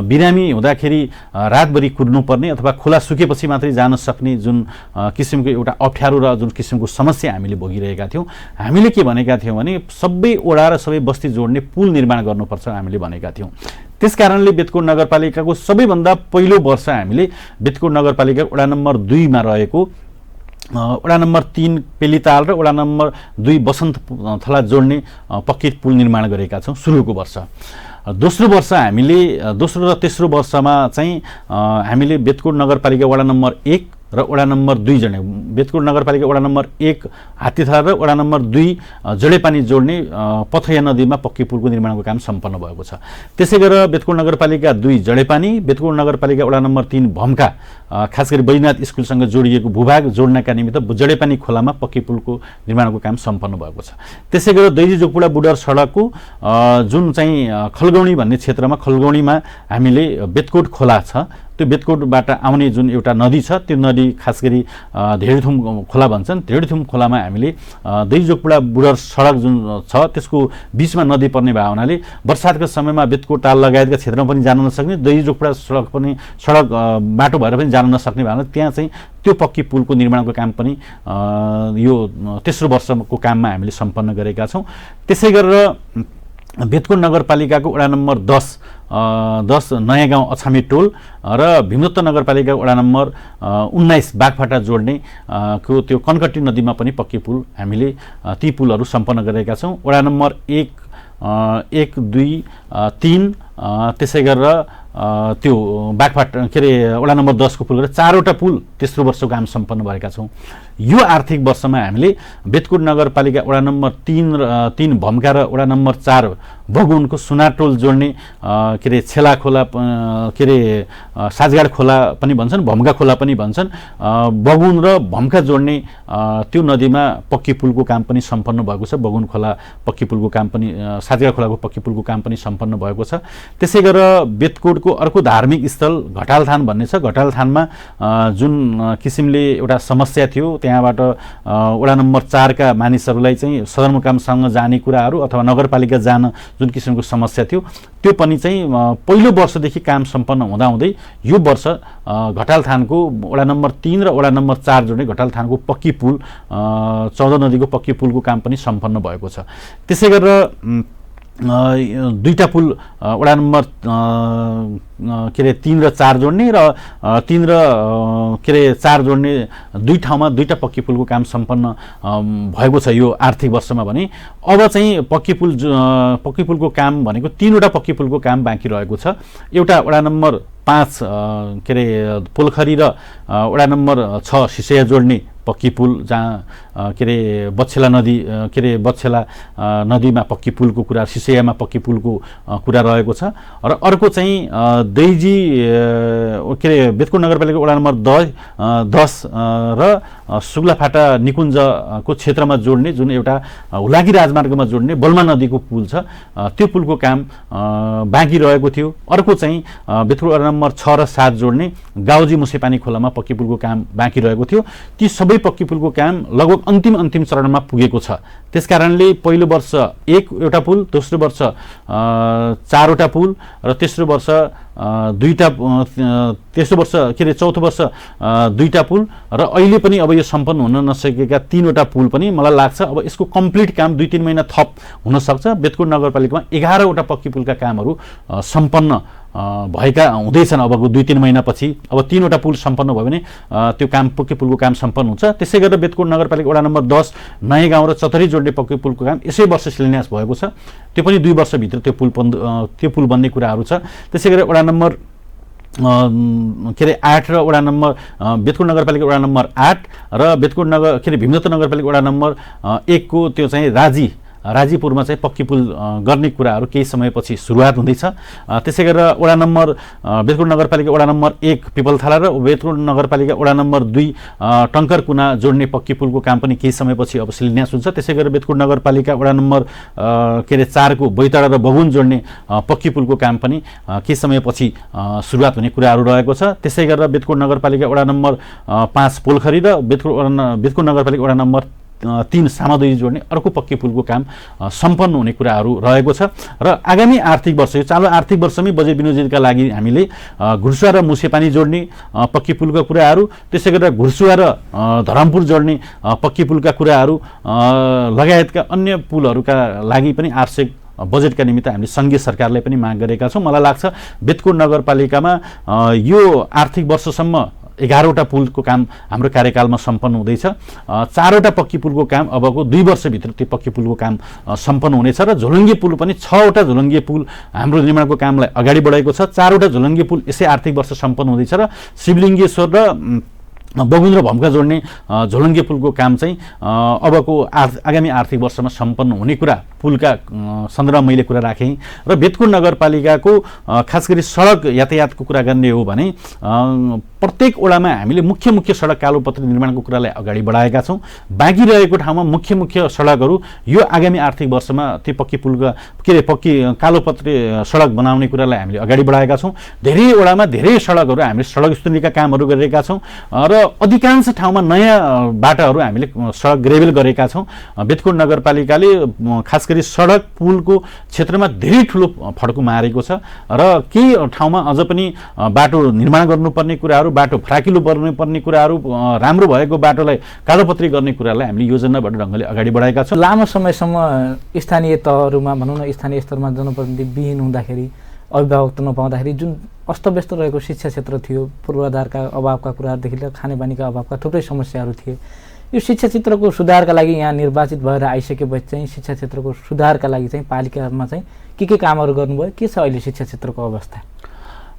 बिरामी हुँदाखेरि रातभरि कुर्नुपर्ने अथवा खोला सुकेपछि मात्रै जान सक्ने जुन किसिमको एउटा अप्ठ्यारो र जुन किसिमको समस्या हामीले भोगिरहेका थियौँ। हामीले के भनेका थियौँ भने सबै ओडा र सबै बस्ती जोड्ने पुल निर्माण गर्नुपर्छ हामीले भनेका थियौँ। त्यसकारणले बेतकोट नगरपालिकाको सबैभन्दा पहिलो वर्ष हामीले बेतकोट नगरपालिका वडा नम्बर 2 मा रहेको वडा नम्बर 3 पेलिताल र वडा नम्बर 2 बसन्तथला जोड्ने पक्की पुल निर्माण गरेका छौँ सुरुको वर्ष। दोस्रो वर्ष हामीले दोस्रो र तेस्रो वर्षमा चाहिँ हामीले बेतकोट नगरपालिका वडा नम्बर 1 र वडा नम्बर 2 जोड्ने, बेतकोट नगरपालिका वडा नम्बर 1 हात्तीथला र वडा नम्बर 2 जडेपानी जोड्ने पथया नदीमा पक्की पुलको निर्माणको काम सम्पन्न भएको छ। त्यसै गरेर बेतकोट नगरपालिका 2 जडेपानी, बेतकोट नगरपालिका वडा नम्बर 3 भम्का, खास गरी बैजनाथ स्कुलसँग जोडिएको भूभाग जोड्नका निमित्त जडेपानी खोलामा पक्की पुलको निर्माणको काम सम्पन्न भएको छ। त्यसै गरेर दैजी जोगपुडा बुडर सडकको जुन चाहिँ खलगौनी भन्ने क्षेत्रमा खलगौनीमा हामीले बेतकोट खोला छ, त्यो बेतकोटबाट आउने जुन एउटा नदी छ त्यो नदी खास गरी धेडीथुम खोला भन्छन्, धेडीथुम खोलामा हामीले दैजोगपुडा बुडर सडक जुन छ त्यसको बिचमा नदी पर्ने भए हुनाले बर्सातको समयमा बेतकोट ताल लगायतका क्षेत्रमा पनि जान नसक्ने, दैजोगपुडा सडक बाटो भएर पनि जान नसक्ने भए हुनाले त्यहाँ चाहिँ त्यो पक्की पुलको निर्माणको काम पनि यो तेस्रो वर्षको काममा हामीले सम्पन्न गरेका छौँ। त्यसै गरेर बेतकोट नगरपालिकाको वडा नम्बर 10 नयाँ गाउँ अछामी टोल र भीमदत्त नगरपालिका वडा नम्बर 19 बागफाटा जोड्ने को त्यो कनकटी नदीमा पनि पक्की पुल हामीले ती पुलहरू सम्पन्न गरेका छौँ। वडा नम्बर 1, 2, 3 त्यसै गरेर त्यो बागफाटा के अरे वडा नम्बर 10 को पुल गरेर 4वटा पुल तेस्रो वर्षको काम सम्पन्न भएका छौँ। यो आर्थिक वर्षमा हामीले बेतकोट नगरपालिका वडा नम्बर 3 भम्का र वडा नम्बर 4 बगुनको सुनाटोल जोड्ने के अरे छेला खोला के अरे साजगाड खोला पनि भन्छन्, भम्का खोला पनि भन्छन्, बगुन र भम्का जोड्ने त्यो नदीमा पक्की पुलको काम पनि सम्पन्न भएको छ। बगुन खोला पक्की पुलको काम पनि साजगाड खोलाको पक्की पुलको काम पनि सम्पन्न भएको छ। त्यसै गरेर बेतकोटको अर्को धार्मिक स्थल घटालथान भन्ने छ। घटालथानमा जुन किसिमले एउटा समस्या थियो त्यहाँबाट वडा नम्बर 4 का मानिसहरूलाई चाहिँ सदरमुकामसँग जाने कुराहरू अथवा नगरपालिका जान जुन किसिमको समस्या थियो त्यो पनि चाहिँ पहिलो वर्षदेखि काम सम्पन्न हुँदाहुँदै यो वर्ष घटालथानको वडा नम्बर 3 र वडा नम्बर 4 जोड्ने घटालथानको पक्की पुल 14 नदीको पक्की पुलको काम पनि सम्पन्न भएको छ। त्यसै गरेर दुईटा पुल वडा नम्बर के अरे 3 र 4 जोड्ने र 3 र के अरे 4 जोड्ने दुई ठाउँमा दुईटा पक्की पुलको काम सम्पन्न भएको छ यो आर्थिक वर्षमा भने। अब चाहिँ पक्की पुलको काम भनेको 3वटा पक्की पुलको काम बाँकी रहेको छ। एउटा वडा नम्बर 5 के अरे पोलखरी र वडा नम्बर 6 सिसैया जोड्ने पक्की पुल जहाँ के अरे बच्छेला नदी के अरे बच्छेला नदीमा पक्की पुलको कुरा, सिसैयामा पक्की पुलको कुरा रहेको छ। र अर्को चाहिँ दैजी के अरे बेतकोट नगरपालिका वडा नम्बर 10 र सुग्लाफाटा निकुञ्जको क्षेत्रमा जोड्ने जुन एउटा हुलाकी राजमार्गमा जोड्ने बल्मा नदीको पुल छ त्यो पुलको काम बाँकी रहेको थियो। अर्को चाहिँ बेतकोट वडा नम्बर 6 र 7 जोड्ने गाउजी मुसेपानी खोलामा पक्की पुलको काम बाँकी रहेको थियो। ती सबै पक्की पुलको काम लगभग अन्तिम चरणमा पुगेको छ। त्यसकारणले पहिलो वर्ष एउटा पुल, दोस्रो वर्ष 4वटा पुल र तेस्रो वर्ष चौथो वर्ष 2टा पुल र अहिले पनि अब यो सम्पन्न हुन नसकेका 3वटा पुल पनि मलाई लाग्छ अब यसको कम्प्लिट काम 2-3 महिना थप हुन सक्छ। बेतकोट नगरपालिकामा 11वटा पक्की पुलका कामहरू सम्पन्न भएका हुँदैछन्। अबको 2-3 महिनापछि अब 3वटा पुल सम्पन्न भयो भने त्यो काम पक्की पुलको काम सम्पन्न हुन्छ। त्यसै गरेर बेतकोट नगरपालिका वडा नम्बर 10 नयाँ गाउँ र चतरी जोड्ने पक्की पुलको काम यसै वर्ष शिलान्यास भएको छ। त्यो पनि 2 वर्षभित्र त्यो पुल बन्ने कुराहरू छ। त्यसै गरेर वडा नम्बर 8 र वडा नम्बर बेतकोट नगरपालिका वडा नम्बर 8 र बेतकोट भीमदत्त नगरपालिका वडा नम्बर 1 को त्यो चाहिँ राजीपुरमा चाहिँ पक्की पुल गर्ने कुराहरू केही समयपछि सुरुवात हुँदैछ। त्यसै गरेर वडा नम्बर बेतकोट नगरपालिका वडा नम्बर 1 पिपलथाला र बेतकोट नगरपालिका वडा नम्बर 2 टङ्करकुना जोड्ने पक्की पुलको काम पनि केही समयपछि अब शिलान्यास हुन्छ। त्यसै गरेर बेतकोट नगरपालिका वडा नम्बर 4 को बैतडा र बगुन जोड्ने पक्की पुलको काम पनि केही समयपछि सुरुवात हुने कुराहरू रहेको छ। त्यसै गरेर बेतकोट नगरपालिका वडा नम्बर 5 पोलखरी र बेतकोट नगरपालिका वडा नम्बर 3 सामादोरी जोड्ने अर्को पक्की पुलको काम सम्पन्न हुने कुराहरू रहेको छ। र आगामी आर्थिक वर्ष, यो चालु आर्थिक वर्षमै बजेट विनियोजनका लागि हामीले घुर्सुवा र मुसेपानी जोड्ने पक्की पुलका कुराहरू, त्यसै गरेर घुर्सुवा र धरमपुर जोड्ने पक्की पुलका कुराहरू लगायतका अन्य पुलहरूका लागि पनि आवश्यक बजेटका निमित्त हामीले सङ्घीय सरकारलाई पनि माग गरेका छौँ। मलाई लाग्छ बेतकोट नगरपालिकामा यो आर्थिक वर्षसम्म 11वटा पुलको काम हाम्रो कार्यकालमा सम्पन्न हुँदैछ। 4वटा पक्की पुलको काम अबको 2 वर्षभित्र त्यो पक्की पुलको काम सम्पन्न हुनेछ र झोलुङ्गे पुल पनि 6वटा झोलुङ्गे पुल हाम्रो निर्माणको कामलाई अगाडि बढाएको छ। 4वटा झोलुङ्गे पुल यसै आर्थिक वर्ष सम्पन्न हुँदैछ र शिवलिङ्गेश्वर र बगुन र भम्का जोड्ने झोलुङ्गे पुलको काम चाहिँ अबको आगामी आर्थिक वर्षमा सम्पन्न हुने कुरा पुलका सन्दर्भमा मैले कुरा राखेँ। र बेतकोट नगरपालिकाको खास गरी सडक यातायातको कुरा गर्ने हो भने प्रत्येक वडामा हामीले मुख्य सडक कालोपत्री निर्माणको कुरालाई अगाडि बढाएका छौँ। बाँकी रहेको ठाउँमा मुख्य सडकहरू यो आगामी आर्थिक वर्षमा त्यो पक्की कालोपत्री सडक बनाउने कुरालाई हामीले अगाडि बढाएका छौँ। धेरै वडामा धेरै सडकहरू हामीले सडक स्तरीयका कामहरू गरिरहेका छौँ र अधिकांश ठाउँमा नयाँ बाटाहरू हामीले सडक ग्रेभेल गरेका छौँ। बेतकोट नगरपालिकाले खास गरी सडक पुलको क्षेत्रमा धेरै ठुलो फड्को मारेको छ र केही ठाउँमा अझ पनि बाटो निर्माण गर्नुपर्ने कुराहरू, बाटो फराकिलो पर्ने कुराहरू, राम्रो भएको बाटोलाई कालोपत्री गर्ने कुरालाई हामीले योजनाबद्ध ढङ्गले अगाडि बढाएका छौँ। लामो समयसम्म स्थानीय तहहरूमा भनौँ न स्थानीय स्तरमा जनप्रतिनिधिविहीन हुँदाखेरि, अभिभावक नपाउँदाखेरि जुन अस्तव्यस्त रहेको शिक्षा क्षेत्र थियो, पूर्वाधारका अभावका कुराहरूदेखि लिएर खानेपानीका अभावका थुप्रै समस्याहरू थिए। यो शिक्षा क्षेत्रको सुधारका लागि यहाँ निर्वाचित भएर आइसकेपछि चाहिँ शिक्षा क्षेत्रको सुधारका लागि चाहिँ पालिकामा चाहिँ के कामहरू गर्नुभयो? के छ अहिले शिक्षा क्षेत्रको अवस्था?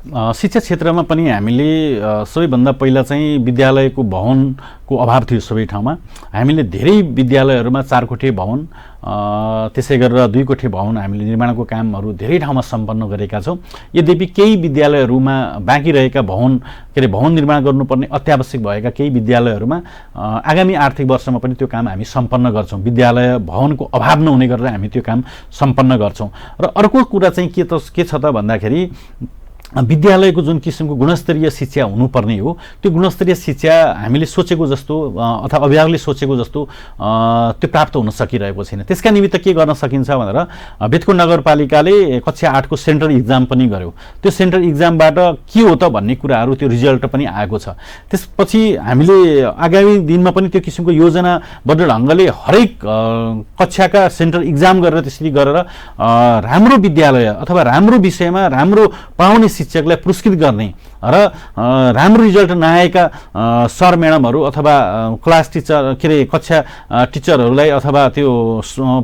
शिक्षा क्षेत्रमा पनि हामीले सबैभन्दा पहिला चाहिँ विद्यालयको भवनको अभाव थियो सबै ठाउँमा। हामीले धेरै विद्यालयहरूमा 4 कोठे भवन, त्यसै गरेर 2 कोठे भवन हामीले निर्माणको कामहरू धेरै ठाउँमा सम्पन्न गरेका छौँ। यद्यपि केही विद्यालयहरूमा बाँकी रहेका भवन निर्माण गर्नुपर्ने अत्यावश्यक भएका केही विद्यालयहरूमा आगामी आर्थिक वर्षमा पनि त्यो काम हामी सम्पन्न गर्छौँ। विद्यालय भवनको अभाव नहुने गरेर हामी त्यो काम सम्पन्न गर्छौँ। र अर्को कुरा चाहिँ के छ त भन्दाखेरि विद्यालयको जुन किसिमको गुणस्तरीय शिक्षा हुनुपर्ने हो त्यो गुणस्तरीय शिक्षा हामीले सोचेको जस्तो अथवा अभिभावकले सोचेको जस्तो त्यो प्राप्त हुन सकिरहेको छैन। त्यसका निमित्त के गर्न सकिन्छ भनेर बेतकोट नगरपालिकाले कक्षा 8 को सेन्ट्रल इक्जाम पनि गर्यो। त्यो सेन्ट्रल इक्जामबाट के हो त भन्ने कुराहरू त्यो रिजल्ट पनि आएको छ। त्यसपछि हामीले आगामी दिनमा पनि त्यो किसिमको योजनाबद्ध ढङ्गले हरेक कक्षाका सेन्ट्रल इक्जाम गरेर त्यसरी गरेर राम्रो विद्यालय अथवा राम्रो विषयमा राम्रो पढाउने शिक्षकलाई पुरस्कृत गर्ने र राम्रो रिजल्ट नआएका सर म्याडमहरू अथवा क्लास टिचर कक्षा टिचरहरूलाई अथवा त्यो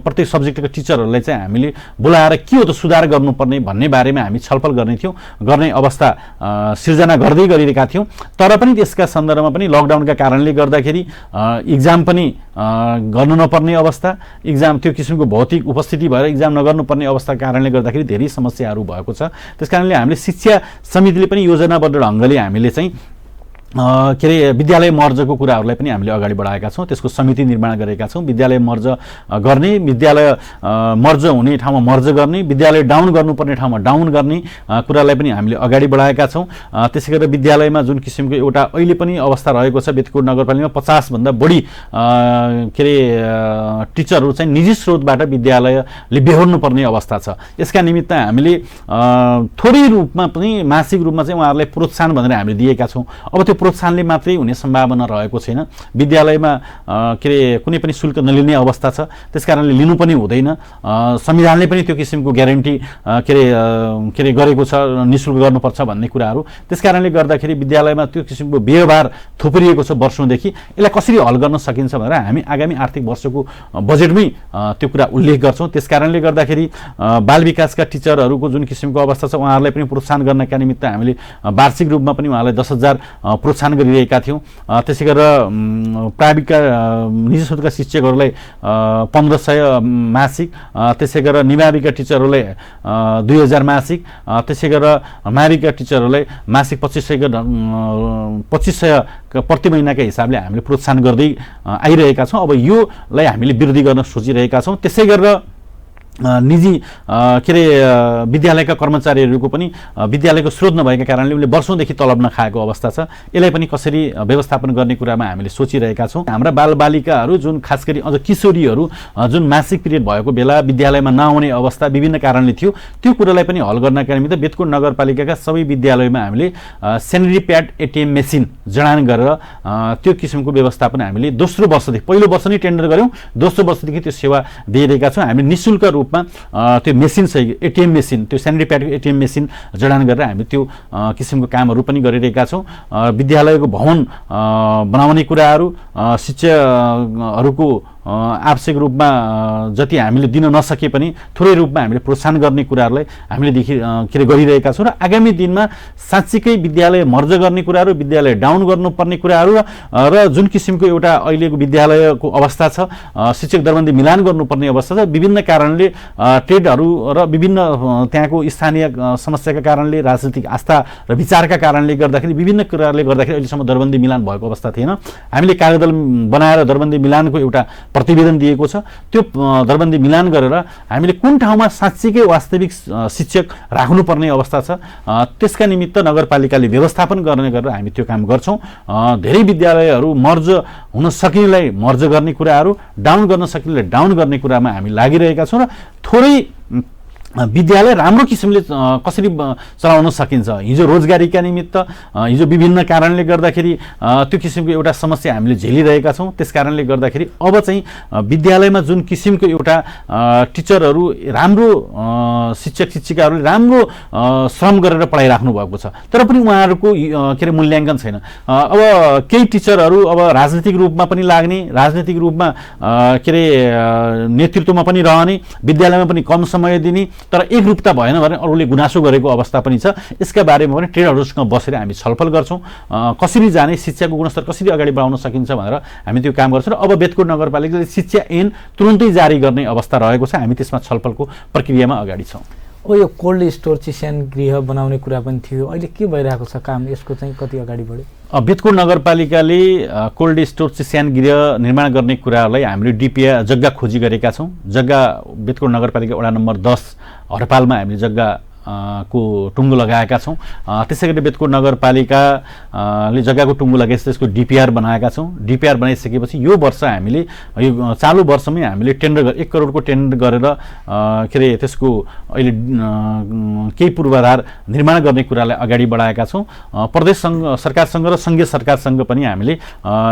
प्रत्येक सब्जेक्टका टिचरहरूलाई चाहिँ हामीले बोलाएर के हो त सुधार गर्नुपर्ने भन्ने बारेमा हामी छलफल गर्ने अवस्था सिर्जना गरिरहेका थियौँ। तर पनि त्यसका सन्दर्भमा पनि लकडाउनका कारणले गर्दाखेरि इक्जाम पनि गर्नु नपर्ने अवस्था, इक्जाम त्यो किसिमको भौतिक उपस्थिति भएर इक्जाम नगर्नुपर्ने अवस्थाको कारणले गर्दाखेरि धेरै समस्याहरू भएको छ। त्यसकारणले हामीले शिक्षा समितिले पनि योजनाबद्ध ढङ्गले हामीले चाहिँ के अरे विद्यालय मर्जको कुराहरूलाई पनि हामीले अगाडि बढाएका छौँ। त्यसको समिति निर्माण गरेका छौँ। विद्यालय मर्ज गर्ने, विद्यालय मर्ज हुने ठाउँमा मर्ज गर्ने, विद्यालय डाउन गर्नुपर्ने ठाउँमा डाउन गर्ने कुरालाई पनि हामीले अगाडि बढाएका छौँ। त्यसै गरेर विद्यालयमा जुन किसिमको एउटा अहिले पनि अवस्था रहेको छ, बेतकोट नगरपालिकामा 50 भन्दा बढी के अरे टिचरहरू चाहिँ निजी स्रोतबाट विद्यालयले बेहोर्नुपर्ने अवस्था छ। यसका निमित्त हामीले थोरै रूपमा पनि मासिक रूपमा चाहिँ उहाँहरूलाई प्रोत्साहन भनेर हामीले दिएका छौँ। अब त्यो प्रोत्साहनले मात्रै हुने सम्भावना रहेको छैन। विद्यालयमा के अरे कुनै पनि शुल्क नलिने अवस्था छ, त्यसकारणले लिनु पनि हुँदैन। संविधानले पनि त्यो किसिमको ग्यारेन्टी के अरे गरेको छ, निःशुल्क गर्नुपर्छ भन्ने कुराहरू। त्यसकारणले गर्दाखेरि विद्यालयमा त्यो किसिमको व्यवहार थुप्रिएको छ वर्षौँदेखि। यसलाई कसरी हल गर्न सकिन्छ भनेर हामी आगामी आर्थिक वर्षको बजेटमै त्यो कुरा उल्लेख गर्छौँ। त्यसकारणले गर्दाखेरि बाल विकासका टिचरहरूको जुन किसिमको अवस्था छ उहाँहरूलाई पनि प्रोत्साहन गर्नका निमित्त हामीले वार्षिक रूपमा पनि उहाँलाई 10,000 प्रोत्साहन गरिरहेका थियौँ। त्यसै गरेर प्राविधिकका निजी स्रोतका शिक्षकहरूलाई 1,500 मासिक, त्यसै गरेर निमाविका टिचरहरूलाई 2,000 मासिक, त्यसै गरेर माविका टिचरहरूलाई मासिक 2,500 प्रति महिनाका हिसाबले हामीले प्रोत्साहन गर्दै आइरहेका छौँ। अब योलाई हामीले वृद्धि गर्न सोचिरहेका छौँ। त्यसै गरेर निजी के अरे विद्यालयका कर्मचारीहरूको पनि विद्यालयको स्रोत नभएका कारणले उनले वर्षौँदेखि तलब नखाएको अवस्था छ। यसलाई पनि कसरी व्यवस्थापन गर्ने कुरामा हामीले सोचिरहेका छौँ। हाम्रा बालबालिकाहरू जुन खास गरी अझ किशोरीहरू जुन मासिक पिरियड भएको बेला विद्यालयमा नआउने अवस्था विभिन्न कारणले थियो, त्यो कुरालाई पनि हल गर्नका निमित्त बेतकोट नगरपालिकाका सबै विद्यालयमा हामीले सेनिटरी प्याड एटिएम मेसिन जडान गरेर त्यो किसिमको व्यवस्थापन हामीले दोस्रो वर्षदेखि, पहिलो वर्ष नै टेन्डर गऱ्यौँ, दोस्रो वर्षदेखि त्यो सेवा दिइरहेका छौँ। हामी निःशुल्क त्यो मेसिन चाहिँ एटिएम मेसिन, त्यो सेनिटरी प्याडको एटिएम मेसिन जडान गरेर हामी त्यो किसिमको कामहरू पनि गरिरहेका छौँ। विद्यालयको भवन बनाउने कुराहरू, शिक्षकहरूको आवश्यक रूपमा जति हामीले दिन नसके पनि थोरै रूपमा हामीले प्रोत्साहन गर्ने कुराहरूलाई हामीले के अरे गरिरहेका छौँ। र आगामी दिनमा साँच्चीकै विद्यालय मर्ज गर्ने कुराहरू, विद्यालय डाउन गर्नुपर्ने कुराहरू र जुन किसिमको एउटा अहिलेको विद्यालयको अवस्था छ, शिक्षक दरबन्दी मिलान गर्नुपर्ने अवस्था छ, विभिन्न कारणले ट्रेडहरू र विभिन्न त्यहाँको स्थानीय समस्याका कारणले, राजनीतिक आस्था र विचारका कारणले गर्दाखेरि विभिन्न कुराहरूले गर्दाखेरि अहिलेसम्म दरबन्दी मिलान भएको अवस्था थिएन। हामीले कार्यदल बनाएर दरबन्दी मिलानको एउटा प्रतिवेदन दिएको छ। त्यो दरबन्दी मिलान गरेर हामीले कुन ठाउँमा साँच्चीकै वास्तविक शिक्षक राख्नुपर्ने अवस्था छ त्यसका निमित्त नगरपालिकाले व्यवस्थापन गर्ने गरेर हामी त्यो काम गर्छौँ। धेरै विद्यालयहरू मर्ज हुन सकिनेलाई मर्ज गर्ने कुराहरू, डाउन गर्न सकिनेलाई डाउन गर्ने कुरामा हामी लागिरहेका छौँ र थोरै विद्यालय राम्रो किसिमले कसरी चलाउन सकिन्छ। हिजो रोजगारीका निमित्त, हिजो विभिन्न कारणले गर्दाखेरि त्यो किसिमको एउटा समस्या हामीले झेलिरहेका छौँ। त्यस कारणले गर्दाखेरि अब चाहिँ विद्यालयमा जुन किसिमको एउटा टिचरहरू राम्रो, शिक्षक शिक्षिकाहरूले राम्रो श्रम गरेर पढाइराख्नु भएको छ, तर पनि उहाँहरूको के अरे मूल्याङ्कन छैन। अब केही टिचरहरू अब राजनीतिक रूपमा पनि लाग्ने, राजनीतिक रूपमा के अरे नेतृत्वमा पनि रहने, विद्यालयमा पनि कम समय दिने, तर एकरूपता भएन भने अरूले गुनासो गरेको अवस्था पनि छ। यसका बारेमा पनि ट्रेडरहरूसँग बसेर हामी छलफल गर्छौँ। कसरी जाने, शिक्षाको गुणस्तर कसरी अगाडि बढाउन सकिन्छ भनेर हामी त्यो काम गर्छौँ। र अब बेतकोट नगरपालिकाले शिक्षा ऐन तुरुन्तै जारी गर्ने अवस्था रहेको छ। हामी त्यसमा छलफलको प्रक्रियामा अगाडि छौँ। अब यो कोल्ड स्टोर चिस्यान गृह बनाउने कुरा पनि थियो, अहिले के भइरहेको छ काम, यसको चाहिँ कति अगाडि बढ्यो? बेतकोट नगरपालिकाले कोल्ड स्टोर चिस्यान गृह निर्माण गर्ने कुराहरूलाई हामीले डिपिआर जग्गा खोजी गरेका छौँ। जग्गा बेतकोट नगरपालिका वडा नम्बर 10 हरपालमा हामीले जग्गा को टुङ्गो लगाएका छौँ। त्यसै गरी बेतकोट नगरपालिकाले जग्गाको टुङ्गो लगाएपछि त्यसको डिपिआर बनाएका छौँ। डिपिआर बनाइसकेपछि यो वर्ष हामीले, यो चालु वर्षमै हामीले टेन्डर 1 करोडको टेन्डर गरेर के अरे त्यसको अहिले केही पूर्वाधार निर्माण गर्ने कुरालाई अगाडि बढाएका छौँ। प्रदेश सरकारसँग र सङ्घीय सरकारसँग पनि हामीले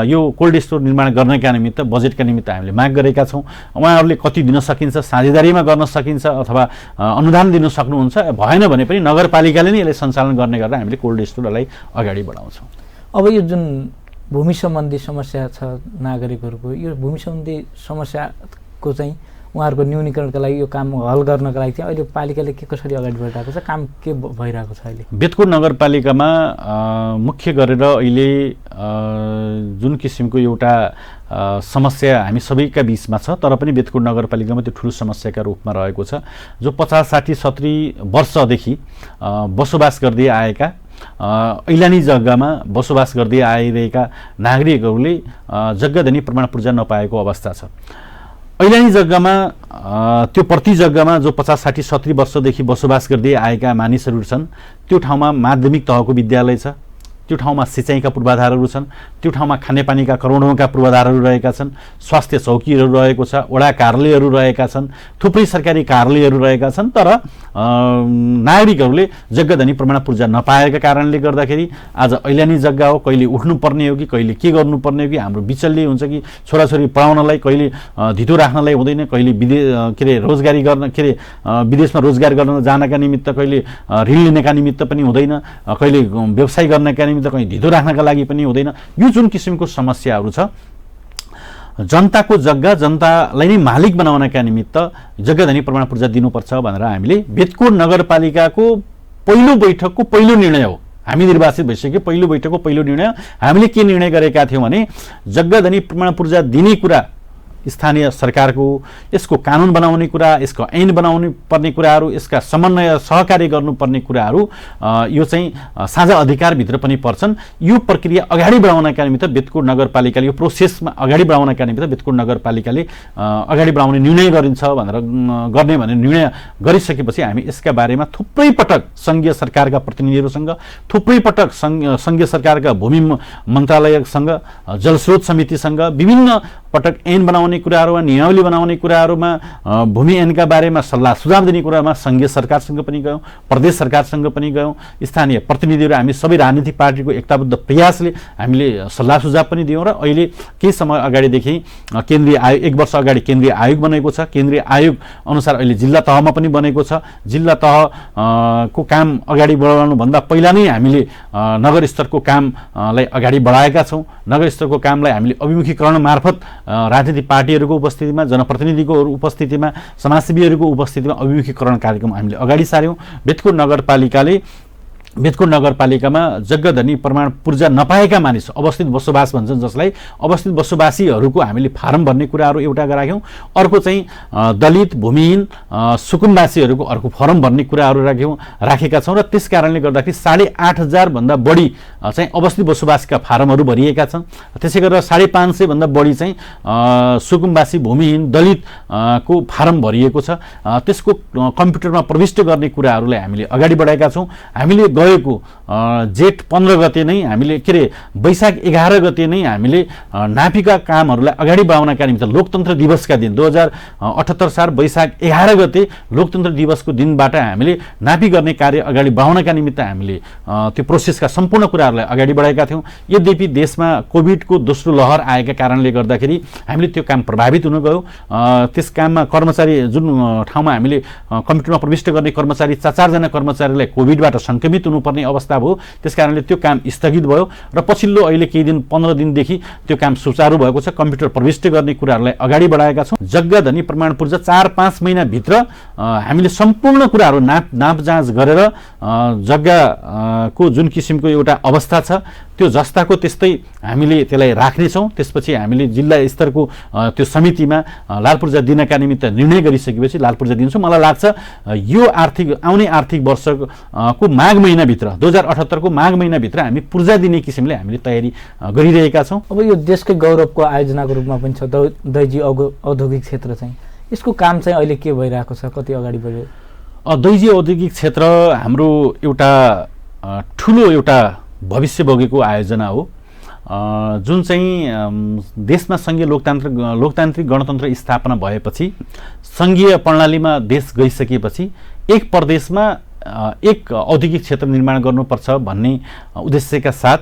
यो कोल्ड स्टोर निर्माण गर्नका निमित्त बजेटका निमित्त हामीले माग गरेका छौँ। उहाँहरूले कति दिन सकिन्छ, साझेदारीमा गर्न सकिन्छ अथवा अनुदान दिन सक्नुहुन्छ, भएन भने पनि नगरपालिकाले नै यसलाई सञ्चालन गर्ने गरेर हामीले कोल्ड स्टोरलाई अगाडि बढाउँछौँ। अब यो जुन भूमि सम्बन्धी समस्या छ नागरिकहरूको, यो भूमि सम्बन्धी समस्याको चाहिँ उहाँहरूको न्यूनीकरणका लागि, यो काम हल गर्नका लागि चाहिँ अहिले पालिकाले के कसरी अगाडि बढिरहेको छ, काम के भइरहेको छ अहिले? बेतकोट नगरपालिकामा मुख्य गरेर अहिले जुन किसिमको एउटा समस्या हामी सबैका बिचमा छ, तर पनि बेतकोट नगरपालिकामा त्यो ठुलो समस्याका रूपमा रहेको छ। जो 50, 60, 70 वर्षदेखि बसोबास गर्दै आएका ऐलानी जग्गामा बसोबास गर्दै आइरहेका नागरिकहरूले जग्गाधनी प्रमाण पूर्जा नपाएको अवस्था छ। ऐलानी जग्गामा त्यो प्रति जग्गामा जो 50, 60, 70 वर्षदेखि बसोबास गर्दै आएका मानिसहरू छन्, त्यो ठाउँमा माध्यमिक तहको विद्यालय छ, त्यो ठाउँमा सिँचाइका पूर्वाधारहरू छन्, त्यो ठाउँमा खानेपानीका करोडौँका पूर्वाधारहरू रहेका छन्, स्वास्थ्य चौकीहरू रहेको छ, वडा कार्यालयहरू रहेका छन्, थुप्रै सरकारी कार्यालयहरू रहेका छन्। तर नागरिकहरूले जग्गाधनी प्रमाण पूर्जा नपाएका कारणले गर्दाखेरि आज ऐलानी जग्गा हो, कहिले उठ्नुपर्ने हो कि कहिले के गर्नुपर्ने हो कि हाम्रो बिचल्ली हुन्छ कि छोराछोरी पढाउनलाई कहिले धितो राख्नलाई हुँदैन, कहिले रोजगारी गर्न विदेशमा रोजगार गर्न जानका निमित्त कहिले ऋण लिनका निमित्त पनि हुँदैन, कहिले व्यवसाय गर्नका निमित्त कहीँ धितो राख्नका लागि पनि हुँदैन। यो जुन किसिमको समस्याहरू छ, जनताको जग्गा जनतालाई नै मालिक बनाउनका निमित्त जग्गाधनी प्रमाण पूर्जा दिनुपर्छ भनेर हामीले बेतकोट नगरपालिकाको पहिलो बैठकको पहिलो निर्णय हो। हामी निर्वाचित भइसके पहिलो बैठकको पहिलो निर्णय हामीले के निर्णय गरेका थियौँ भने जग्गाधनी प्रमाण पूर्जा दिने कुरा स्थानीय सरकारको, यसको कानुन बनाउने कुरा, यसको ऐन बनाउनु पर्ने कुराहरू, यसका समन्वय सहकार्य गर्नुपर्ने कुराहरू यो चाहिँ साझा अधिकारभित्र पनि पर्छन्। यो प्रक्रिया अगाडि बढाउनका निमित्त बेतकोट नगरपालिकाले, यो प्रोसेसमा अगाडि बढाउनका निमित्त बेतकोट नगरपालिकाले अगाडि बढाउने निर्णय गरिन्छ गर्ने भनेर निर्णय गरिसकेपछि हामी यसका बारेमा थुप्रै पटक सङ्घीय सरकारका प्रतिनिधिहरूसँग, थुप्रै पटक सङ्घीय सरकारका भूमि मन्त्रालयसँग, जलस्रोत समितिसँग विभिन्न पटक ऐन बनाउने कुराहरूमा, नियमावली बनाउने कुराहरूमा, भूमि ऐनका बारेमा सल्लाह सुझाव दिने कुरामा सङ्घीय सरकारसँग पनि गयौँ, प्रदेश सरकारसँग पनि गयौँ, स्थानीय प्रतिनिधिहरू हामी सबै राजनीतिक पार्टीको एकताबद्ध प्रयासले हामीले सल्लाह सुझाव पनि दियौँ। र अहिले केही समय अगाडिदेखि केन्द्रीय आयोग, 1 वर्ष अगाडि केन्द्रीय आयोग बनेको छ। केन्द्रीय आयोग अनुसार अहिले जिल्ला तहमा पनि बनेको छ। जिल्ला तहको काम अगाडि बढाउनुभन्दा पहिला नै हामीले नगर स्तरको कामलाई अगाडि बढाएका छौँ। नगर स्तरको कामलाई हामीले अभिमुखीकरण मार्फत राजनीतिक पार्टीहरूको उपस्थितिमा, जनप्रतिनिधिको उपस्थितिमा, समाजसेवीहरूको उपस्थितिमा अभिमुखीकरण कार्यक्रम हामीले अगाडि सार्यौँ। बेतकोट नगरपालिकामा जग्गाधनी प्रमाण पूर्जा नपाएका मानिस, अवस्थित बसोबास भन्छन् जसलाई, अवस्थित बसोबासीहरूको हामीले फारम भर्ने कुराहरू एउटा राख्यौँ। अर्को चाहिँ दलित, भूमिहीन, सुकुम्बासीहरूको अर्को फर्म भर्ने कुराहरू राखेका छौँ। र त्यस कारणले गर्दाखेरि 8,500 भन्दा बढी चाहिँ अवस्थित बसोबासका फारमहरू भरिएका छन्। त्यसै गरेर 550 भन्दा बढी चाहिँ सुकुम्बासी, भूमिहीन, दलितको फारम भरिएको छ। त्यसको कम्प्युटरमा प्रविष्ट गर्ने कुराहरूलाई हामीले अगाडि बढाएका छौँ। हामीले गएको जेठ 15 गते नै हामीले वैशाख 11 गते नै हामीले नापीका कामहरूलाई अगाडि बढाउनका निमित्त लोकतन्त्र दिवसका दिन 2078 साल वैशाख 11 गते लोकतन्त्र दिवसको दिनबाट हामीले नापी गर्ने कार्य अगाडि बढाउनका निमित्त हामीले त्यो प्रोसेसका सम्पूर्ण कुराहरूलाई अगाडि बढाएका थियौँ। यद्यपि देशमा कोभिडको दोस्रो लहर आएका कारणले गर्दाखेरि हामीले त्यो काम प्रभावित हुन गयो। त्यस काममा कर्मचारी, जुन ठाउँमा हामीले कम्प्युटरमा प्रविष्ट गर्ने कर्मचारी 4 जना कर्मचारीलाई कोभिडबाट सङ्क्रमित हुनुपर्ने अवस्था भयो। त्यसकारणले त्यो काम स्थगित भयो र पछिल्लो अहिले केही दिन 15 दिनदेखि त्यो काम सुचारू भएको छ। कम्प्युटर प्रविष्ट गर्ने कुराहरूलाई अगाडि बढाएका छौँ। जग्गाधनी प्रमाण पूर्जा 4-5 महिनाभित्र हामीले सम्पूर्ण कुराहरू नाप जाँच गरेर जग्गाको जुन किसिमको एउटा अवस्था छ त्यो जस्ताको त्यस्तै हामीले त्यसलाई राख्नेछौँ। त्यसपछि हामीले जिल्ला स्तरको त्यो समितिमा लाल पूर्जा दिनका निमित्त निर्णय गरिसकेपछि लाल पूर्जा दिन्छौँ। मलाई लाग्छ यो आउने आर्थिक वर्षको माघ महिनाभित्र, 2078 को माघ महिनाभित्र हामी पूर्जा दिने किसिमले हामीले तयारी गरिरहेका छौँ। अब यो देशकै गौरवको आयोजनाको रूपमा पनि छ दैजी औद्योगिक क्षेत्र चाहिँ, यसको काम चाहिँ अहिले के भइरहेको छ, कति अगाडि बढ्यो? दैजी औद्योगिक क्षेत्र हाम्रो एउटा ठुलो एउटा भविष्य बोकेको आयोजना हो, जुन चाहिँ देशमा सङ्घीय लोकतान्त्रिक गणतन्त्र स्थापना भएपछि, सङ्घीय प्रणालीमा देश गइसकेपछि एक प्रदेशमा एक औद्योगिक क्षेत्र निर्माण गर्नुपर्छ भन्ने उद्देश्यका साथ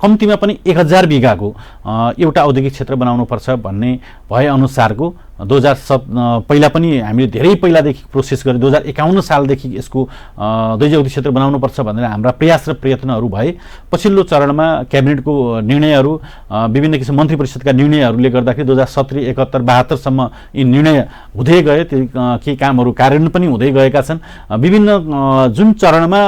कम्तीमा पनि 1000 बिघाको एउटा औद्योगिक क्षेत्र बनाउनुपर्छ भन्ने भएअनुसारको पहिला पनि हामीले धेरै पहिलादेखि प्रोसेस गरे। 2051 सालदेखि यसको दैजी औद्योगिक क्षेत्र बनाउनुपर्छ भनेर हाम्रा प्रयास र प्रयत्नहरू भए। पछिल्लो चरणमा क्याबिनेटको निर्णयहरू, विभिन्न किसिम मन्त्री परिषदका निर्णयहरूले गर्दाखेरि 2070, 71, 72 सम्म यी निर्णय हुँदै गए। केही कामहरू कार्यान्वयन पनि हुँदै गएका छन्। विभिन्न जुन चरणमा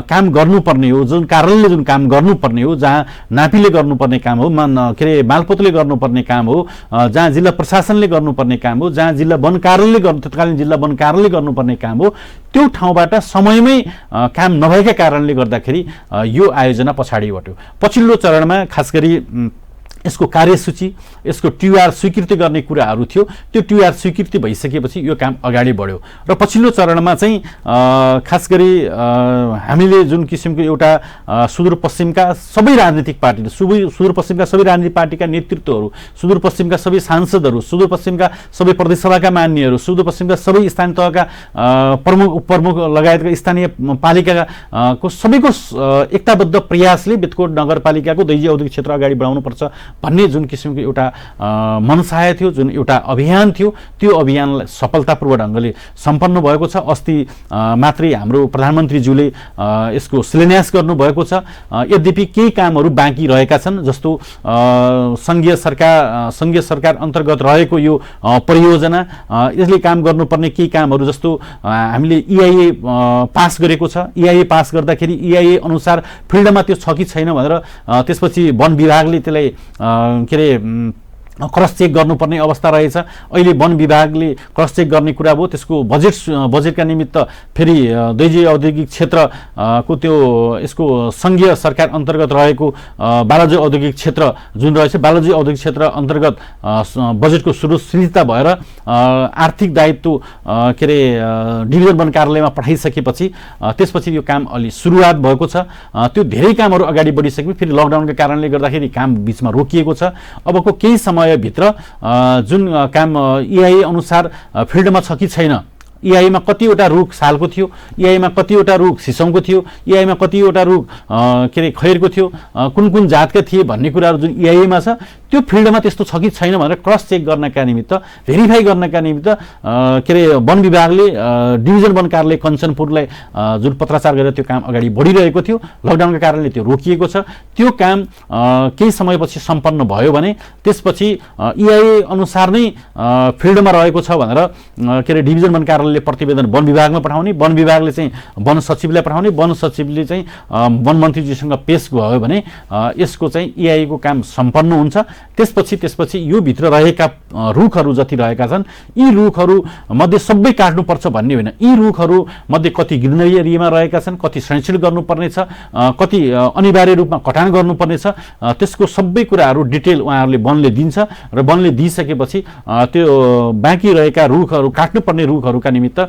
काम गर्नुपर्ने हो, जुन कार्यालयले जुन काम गर्नुपर्ने हो, जहाँ नापीले गर्नुपर्ने काम हो, मालपोतले गर्नुपर्ने काम हो, जहाँ जिल्ला प्रशासनले गर्नुपर्ने गर्नुपर्ने काम हो, जहाँ जिल्ला वन कार्यालयले तत्कालीन जिल्ला वन कार्यालयले गर्नुपर्ने काम हो, त्यो ठाउँबाट समयमै काम नभएका कारणले गर्दाखेरि यो आयोजना पछाडि बट्यो। पछिल्लो चरणमा खास गरी यसको कार्यसूची, यसको TUR स्वीकृति गर्ने कुराहरू थियो। त्यो TUR स्वीकृति भइसकेपछि यो काम अगाडि बढ्यो र पछिल्लो चरणमा चाहिँ खास गरी हामीले जुन किसिमको एउटा सुदूरपश्चिमका सबै राजनीतिक पार्टी, सुदूरपश्चिमका सबै राजनीतिक पार्टीका नेतृत्वहरू, सुदूरपश्चिमका सबै सांसदहरू, सुदूरपश्चिमका सबै प्रदेशसभाका मान्यहरू, सुदूरपश्चिमका सबै स्थानीय तहका प्रमुख उपप्रमुख लगायतका स्थानीय पालिकाको सबैको एकताबद्ध प्रयासले बेतकोट नगरपालिकाको दैजी औद्योगिक क्षेत्र अगाडि बढाउनुपर्छ भन्ने जुन किसिमको एउटा मनसाय थियो, जुन एउटा अभियान थियो, त्यो अभियानलाई सफलतापूर्वक ढङ्गले सम्पन्न भएको छ। अस्ति मात्रै हाम्रो प्रधानमन्त्रीज्यूले यसको शिलान्यास गर्नुभएको छ। यद्यपि केही कामहरू बाँकी रहेका छन्, जस्तो सङ्घीय सरकार अन्तर्गत रहेको यो परियोजना, यसले काम गर्नुपर्ने केही कामहरू जस्तो हामीले EIA पास गरेको छ। EIA पास गर्दाखेरि EIA अनुसार फिल्डमा त्यो छ कि छैन भनेर त्यसपछि वन विभागले त्यसलाई के अरे क्रस चेक गर्नुपर्ने अवस्था रहेछ। अहिले वन विभागले क्रस चेक गर्ने कुरा भयो। त्यसको बजेटका निमित्त फेरि दैजी औद्योगिक क्षेत्रको त्यो यसको सङ्घीय सरकार अन्तर्गत रहेको बालाजी औद्योगिक क्षेत्र जुन रहेछ, बालाजी औद्योगिक क्षेत्र अन्तर्गत बजेटको सुरक्षितता भएर आर्थिक दायित्व के अरे डिभिजन वन कार्यालयमा पठाइसकेपछि त्यसपछि यो काम अलि सुरुवात भएको छ। त्यो धेरै कामहरू अगाडि बढिसकेपछि फेरि लकडाउनका कारणले गर्दाखेरि काम बिचमा रोकिएको छ। अबको केही समयभित्र जुन काम EIA अनुसार फिल्डमा छ कि छैन, EIA मा कतिवटा रुख सालको थियो, EIA मा कतिवटा रुख सिसौको थियो, EIA मा कतिवटा रुख के अरे खैरको थियो, कुन कुन जातका थिए भन्ने कुराहरू जुन EIA मा छ, त्यो फिल्डमा त्यस्तो छ कि छैन भनेर क्रस चेक गर्नका निमित्त, भेरिफाई गर्नका निमित्त के अरे वन विभागले डिभिजन वन कार्यालय कञ्चनपुरलाई जुन पत्राचार गरेर त्यो काम अगाडि बढिरहेको थियो, लकडाउनका कारणले त्यो रोकिएको छ। त्यो काम केही समयपछि सम्पन्न भयो भने त्यसपछि EIA अनुसार नै फिल्डमा रहेको छ भनेर के अरे डिभिजन वन कार्यालयले प्रतिवेदन वन विभागमा पठाउने, वन विभागले चाहिँ वन सचिवलाई पठाउने, वन सचिवले चाहिँ वन मन्त्रीजीसँग पेश भयो भने यसको चाहिँ EIA को काम सम्पन्न हुन्छ। त्यसपछि यो भित्र रहेका रुखहरू जति रहेका छन्, यी रुखहरू मध्ये सबै काट्नुपर्छ भन्ने होइन। यी रुखहरू मध्ये कति ग्रिनरी एरियामा रहेका छन्, कति संरक्षण गर्नुपर्ने छ, कति अनिवार्य रूपमा कटान गर्नुपर्ने छ, त्यसको सबै कुराहरू डिटेल उहाँहरूले वनले दिन्छ र वनले दिइसकेपछि त्यो बाँकी रहेका रुखहरू, काट्नुपर्ने रुखहरूका निमित्त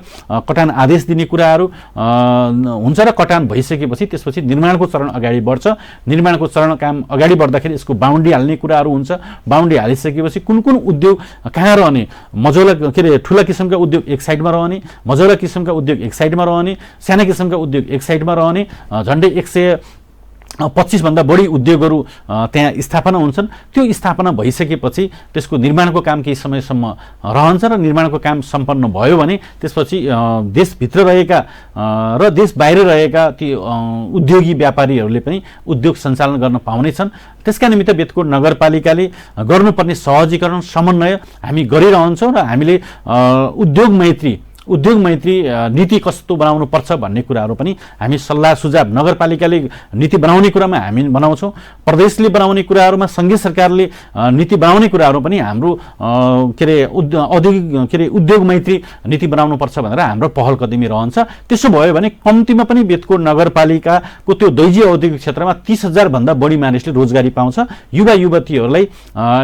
कटान आदेश दिने कुराहरू हुन्छ र कटान भइसकेपछि त्यसपछि निर्माणको चरण अगाडि बढ्छ। निर्माणको चरण काम अगाडि बढ्दाखेरि यसको बाउन्ड्री हाल्ने कुराहरू हुन्छ। बाउन्ड्री हालिसकेपछि कुन कुन उद्योग कहाँ रहने, मझौला के अरे ठुला किसिमका उद्योग एक साइडमा रहने, मझौला किसिमका उद्योग एक साइडमा रहने, साना किसिमका उद्योग एक साइडमा रहने, झन्डै 125 भन्दा बढी उद्योगहरू त्यहाँ स्थापना हुन्छन्। त्यो स्थापना भइसकेपछि त्यसको निर्माणको काम केही समयसम्म रहन्छ र निर्माणको काम सम्पन्न भयो भने त्यसपछि देशभित्र रहेका र देश बाहिर रहेका ती उद्योगी व्यापारीहरूले पनि उद्योग सञ्चालन गर्न पाउनेछन्। त्यसका निमित्त बेतकोट नगरपालिकाले गर्नुपर्ने सहजीकरण, समन्वय हामी गरिरहन्छौँ र हामीले उद्योग मैत्री नीति कस्तो बनाउनु पर्छ भन्ने कुराहरू पनि हामी सल्लाह सुझाव नगरपालिकाले नीति बनाउने कुरामा हामी बनाउँछौँ। प्रदेशले बनाउने कुराहरूमा सङ्घीय सरकारले नीति बनाउने कुराहरू पनि हाम्रो के अरे उद्योग मैत्री नीति बनाउनु पर्छ भनेर हाम्रो पहल कदमी रहन्छ। त्यसो भयो भने कम्तीमा पनि बेतकोट नगरपालिकाको त्यो दैजी औद्योगिक क्षेत्रमा 30,000 भन्दा बढी मानिसले रोजगारी पाउँछ। युवा युवतीहरूलाई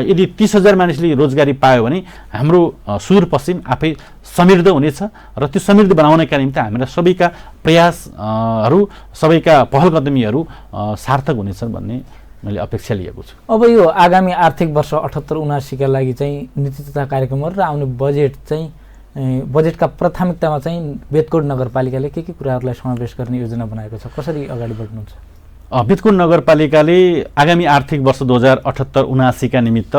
यदि 30,000 मानिसले रोजगारी पायो भने हाम्रो सुदूरपश्चिम आफै समृद्ध हुनेछ र त्यो समृद्ध बनाउनका निम्ति हामीलाई सबैका प्रयासहरू, सबैका पहल कदमीहरू सार्थक हुनेछन् भन्ने मैले अपेक्षा लिएको छु। अब यो आगामी आर्थिक वर्ष 78-79 का लागि चाहिँ नीति तथा कार्यक्रमहरू र आउने बजेट चाहिँ बजेटका प्राथमिकतामा चाहिँ बेतकोट नगरपालिकाले के कुराहरूलाई समावेश गर्ने योजना बनाएको छ, कसरी अगाडि बढ्नुहुन्छ? बेतकोट नगरपालिकाले आगामी आर्थिक वर्ष 2078-79 का निमित्त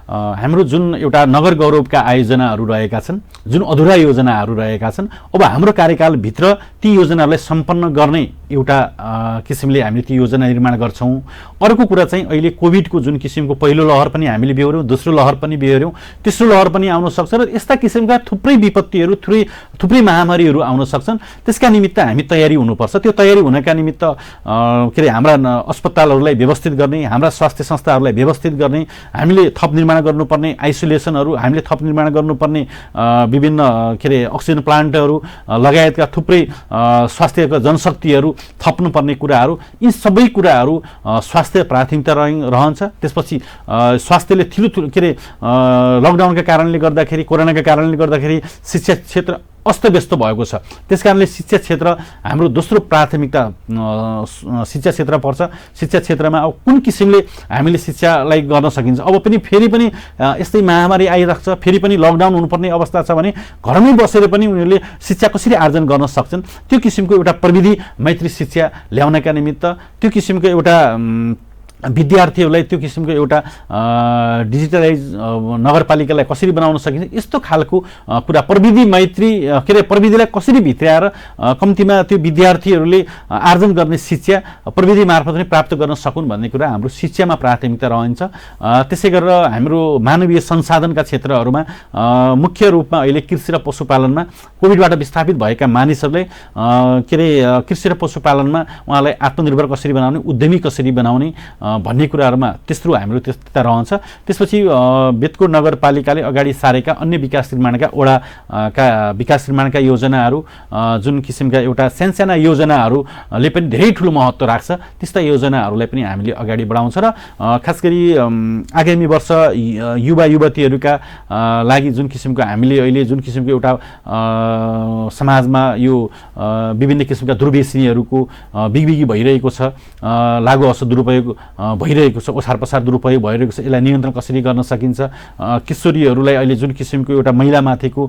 हाम्रो जुन एउटा नगर गौरवका आयोजनाहरू रहेका छन्, जुन अधुरा योजनाहरू रहेका छन्, अब हाम्रो कार्यकालभित्र ती योजनाहरूलाई सम्पन्न गर्ने एउटा किसिमले हामीले ती योजना निर्माण गर्छौँ। अर्को कुरा चाहिँ अहिले कोभिडको जुन किसिमको पहिलो लहर पनि हामीले बेहोर्यौँ, दोस्रो लहर पनि बेहोर्यौँ, तेस्रो लहर पनि आउन सक्छ र यस्ता किसिमका थुप्रै विपत्तिहरू, थुप्रै महामारीहरू आउन सक्छन्। त्यसका निमित्त हामी तयारी हुनुपर्छ। त्यो तयारी हुनका निमित्त के अरे हाम्रा अस्पतालहरूलाई व्यवस्थित गर्ने, हाम्रा स्वास्थ्य संस्थाहरूलाई व्यवस्थित गर्ने, हामीले थप निर्माण निर्माण गर्नुपर्ने आइसोलेसनहरू हामीले थप निर्माण गर्नुपर्ने विभिन्न के अरे अक्सिजन प्लान्टहरू लगायतका थुप्रै स्वास्थ्यका जनशक्तिहरू थप्नुपर्ने कुराहरू, यी सबै कुराहरू स्वास्थ्य प्राथमिकता रहन्छ। त्यसपछि स्वास्थ्यले ठुलो के अरे लकडाउनका कारणले गर्दाखेरि, कोरोनाका कारणले गर्दाखेरि शिक्षा क्षेत्र अस्तव्यस्त भएको छ। त्यस कारणले शिक्षा क्षेत्र हाम्रो दोस्रो प्राथमिकता शिक्षा क्षेत्र पर्छ। शिक्षा क्षेत्रमा अब कुन किसिमले हामीले शिक्षालाई गर्न सकिन्छ। अब पनि फेरि पनि यस्तै महामारी आइरहेको छ, फेरि पनि लकडाउन हुनुपर्ने अवस्था छ भने घरमै बसेर पनि उनीहरूले शिक्षा कसरी आर्जन गर्न सक्छन्, त्यो किसिमको एउटा प्रविधि मैत्री शिक्षा ल्याउनका निमित्त, त्यो किसिमको एउटा विद्यार्थीहरूलाई त्यो किसिमको एउटा डिजिटलाइज नगरपालिकालाई कसरी बनाउन सकिन्छ, यस्तो खालको कुरा प्रविधि मैत्री के अरे प्रविधिलाई कसरी भित्र्याएर कम्तीमा त्यो विद्यार्थीहरूले आर्जन गर्ने शिक्षा प्रविधि मार्फत पनि प्राप्त गर्न सकुन् भन्ने कुरा हाम्रो शिक्षामा प्राथमिकता रहन्छ। त्यसै गरेर हाम्रो मानवीय संसाधनका क्षेत्रहरूमा मुख्य रूपमा अहिले कृषि र पशुपालनमा कोभिडबाट विस्थापित भएका मानिसहरूले के अरे कृषि र पशुपालनमा उहाँलाई आत्मनिर्भर कसरी बनाउने, उद्यमी कसरी बनाउने भन्ने कुराहरूमा तेस्रो हाम्रो त्यस्ता रहन्छ। त्यसपछि बेतकोट नगरपालिकाले अगाडि सारेका अन्य विकास निर्माणका वडाका विकास निर्माणका योजनाहरू जुन किसिमका एउटा सानसाना योजनाहरूले पनि धेरै ठुलो महत्त्व राख्छ, त्यस्ता योजनाहरूलाई पनि हामीले अगाडि बढाउँछ र खास गरी आगामी वर्ष युवा युवतीहरूका लागि जुन किसिमको हामीले अहिले जुन किसिमको एउटा समाजमा यो विभिन्न किसिमका दुर्व्यसनीहरूको बिगबिगी भइरहेको छ, लागु औषध दुरुपयोग भइरहेको छ, ओछार पछार दुरुपयोग भइरहेको छ, यसलाई नियन्त्रण कसरी गर्न सकिन्छ, किशोरीहरूलाई अहिले जुन किसिमको एउटा महिलामाथिको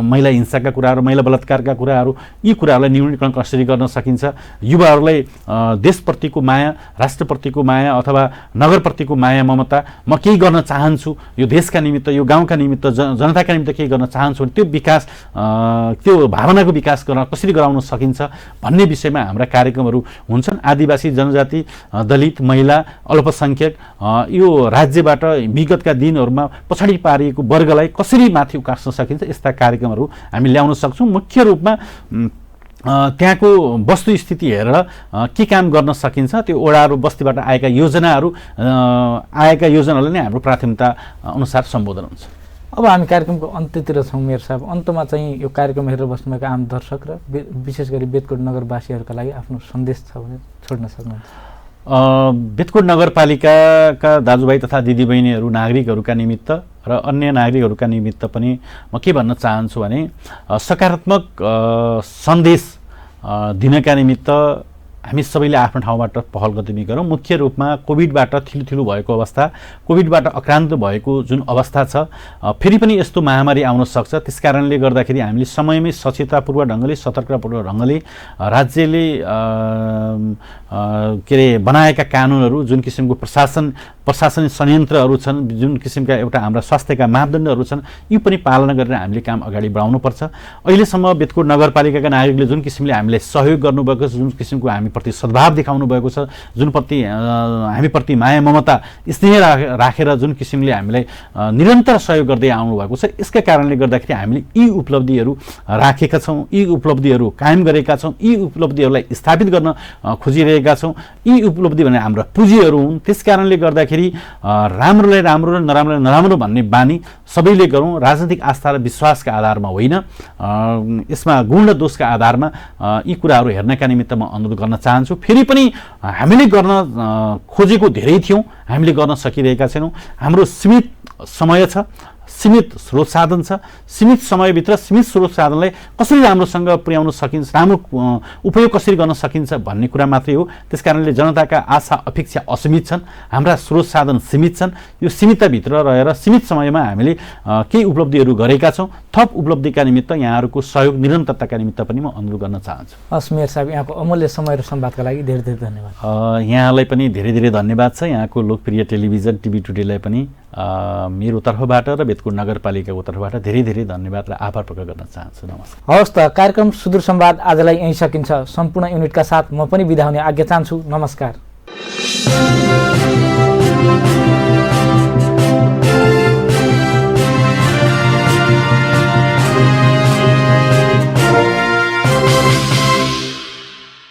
महिला हिंसाका कुराहरू, महिला बलात्कारका कुराहरू, यी कुराहरूलाई न्यूनीकरण कसरी गर्न सकिन्छ, युवाहरूलाई देशप्रतिको माया, राष्ट्रप्रतिको माया अथवा नगरप्रतिको माया ममता, म केही गर्न चाहन्छु यो देशका निमित्त, यो गाउँका निमित्त, जनताका निमित्त केही गर्न चाहन्छु भने त्यो विकास, त्यो भावनाको विकास गर्न कसरी गराउन सकिन्छ भन्ने विषयमा हाम्रा कार्यक्रमहरू हुन्छन्। आदिवासी जनजाति, दलित, महिला, अल्पसङ्ख्यक यो राज्यबाट विगतका दिनहरूमा पछाडि पारिएको वर्गलाई कसरी माथि उकास्न सकिन्छ, यस्ता कार्यक्रमहरू हामी ल्याउन सक्छौँ। मुख्य रूपमा त्यहाँको वस्तुस्थिति हेरेर के काम गर्न सकिन्छ, त्यो वडाहरू बस्तीबाट आएका योजनाहरूले नै हाम्रो प्राथमिकता अनुसार सम्बोधन हुन्छ। अब हामी कार्यक्रमको अन्त्यतिर छौँ मेयर साहब। अन्तमा चाहिँ यो कार्यक्रम हेरेर बस्नुभएका आम दर्शक र विशेष गरी बेतकोट नगरवासीहरूका लागि आफ्नो सन्देश छ भने छोड्न सक्नुहुन्छ। बेतकोट नगरपालिकाका दाजुभाइ तथा दिदीबहिनीहरू, नागरिकहरूका निमित्त र अन्य नागरिकहरूका निमित्त पनि म के भन्न चाहन्छु भने सकारात्मक सन्देश दिनका निमित्त हामी सबैले आफ्नो ठाउँबाट पहल कदमी गरौँ। मुख्य रूपमा कोभिडबाट ठुलो भएको अवस्था, कोभिडबाट आक्रान्त भएको जुन अवस्था छ, फेरि पनि यस्तो महामारी आउन सक्छ। त्यसकारणले गर्दाखेरि हामीले समयमै सचेततापूर्वक ढङ्गले, सतर्कतापूर्वक ढङ्गले राज्यले के अरे बनाएका कानुनहरू, जुन किसिमको प्रशासनिक संयन्त्रहरू छन्, जुन किसिमका एउटा हाम्रा स्वास्थ्यका मापदण्डहरू छन्, यी पनि पालना गरेर हामीले काम अगाडि बढाउनुपर्छ। अहिलेसम्म बेतकोट नगरपालिकाका नागरिकले जुन किसिमले हामीलाई सहयोग गर्नुभएको छ, जुन किसिमको हामीप्रति सद्भाव देखाउनु भएको छ, जुनप्रति हामीप्रति माया ममता स्नेह राखेर जुन किसिमले हामीलाई निरन्तर सहयोग गर्दै आउनुभएको छ, यसका कारणले गर्दाखेरि हामीले यी उपलब्धिहरू राखेका छौँ, यी उपलब्धिहरू कायम गरेका छौँ, यी उपलब्धिहरूलाई स्थापित गर्न खोजिरहेका छौँ। यी उपलब्धि भने हाम्रा पुँजीहरू हुन्। त्यस कारणले गर्दाखेरि राम्रोलाई राम्रो र नराम्रोलाई नराम्रो भन्ने बानी सबैले गरौँ। राजनीतिक आस्था र विश्वासका आधारमा होइन, यसमा गुण र दोषका आधारमा यी कुराहरू हेर्नका निमित्त म अनुरोध गर्न चाहन्छु। फेरि पनि हामीले गर्न खोजेको धेरै थियौँ, हामीले गर्न सकिरहेका छैनौँ। हाम्रो सीमित समय छ, सीमित स्रोत साधन छ। सीमित समयभित्र सीमित स्रोत साधनलाई कसरी राम्रोसँग पुर्याउन सकिन्छ, राम्रो उपयोग कसरी गर्न सकिन्छ भन्ने कुरा मात्रै हो। त्यसकारणले जनताका आशा अपेक्षा असीमित छन्, हाम्रा स्रोत साधन सीमित छन्। यो सीमितभित्र रहेर सीमित समयमा हामीले केही उपलब्धिहरू गरेका छौँ। थप उपलब्धिका निमित्त यहाँहरूको सहयोग निरन्तरताका निमित्त पनि म अनुरोध गर्न चाहन्छु। हस् मेयर साहब, यहाँको अमूल्य समय र संवादका लागि धेरै धेरै धन्यवाद। यहाँलाई पनि धेरै धेरै धन्यवाद छ। यहाँको लोकप्रिय टेलिभिजन टिभी टुडेलाई पनि मेरो तर्फबाट र बेतकोट नगरपालिकाको तर्फबाट धेरै धेरै धन्यवाद र आभार प्रकट गर्न चाहन्छु। नमस्कार। हवस् त, कार्यक्रम सुदूर संवाद आजलाई यहीँ सकिन्छ। सम्पूर्ण युनिटका साथ म पनि बिदा हुने आज्ञा चाहन्छु। नमस्कार।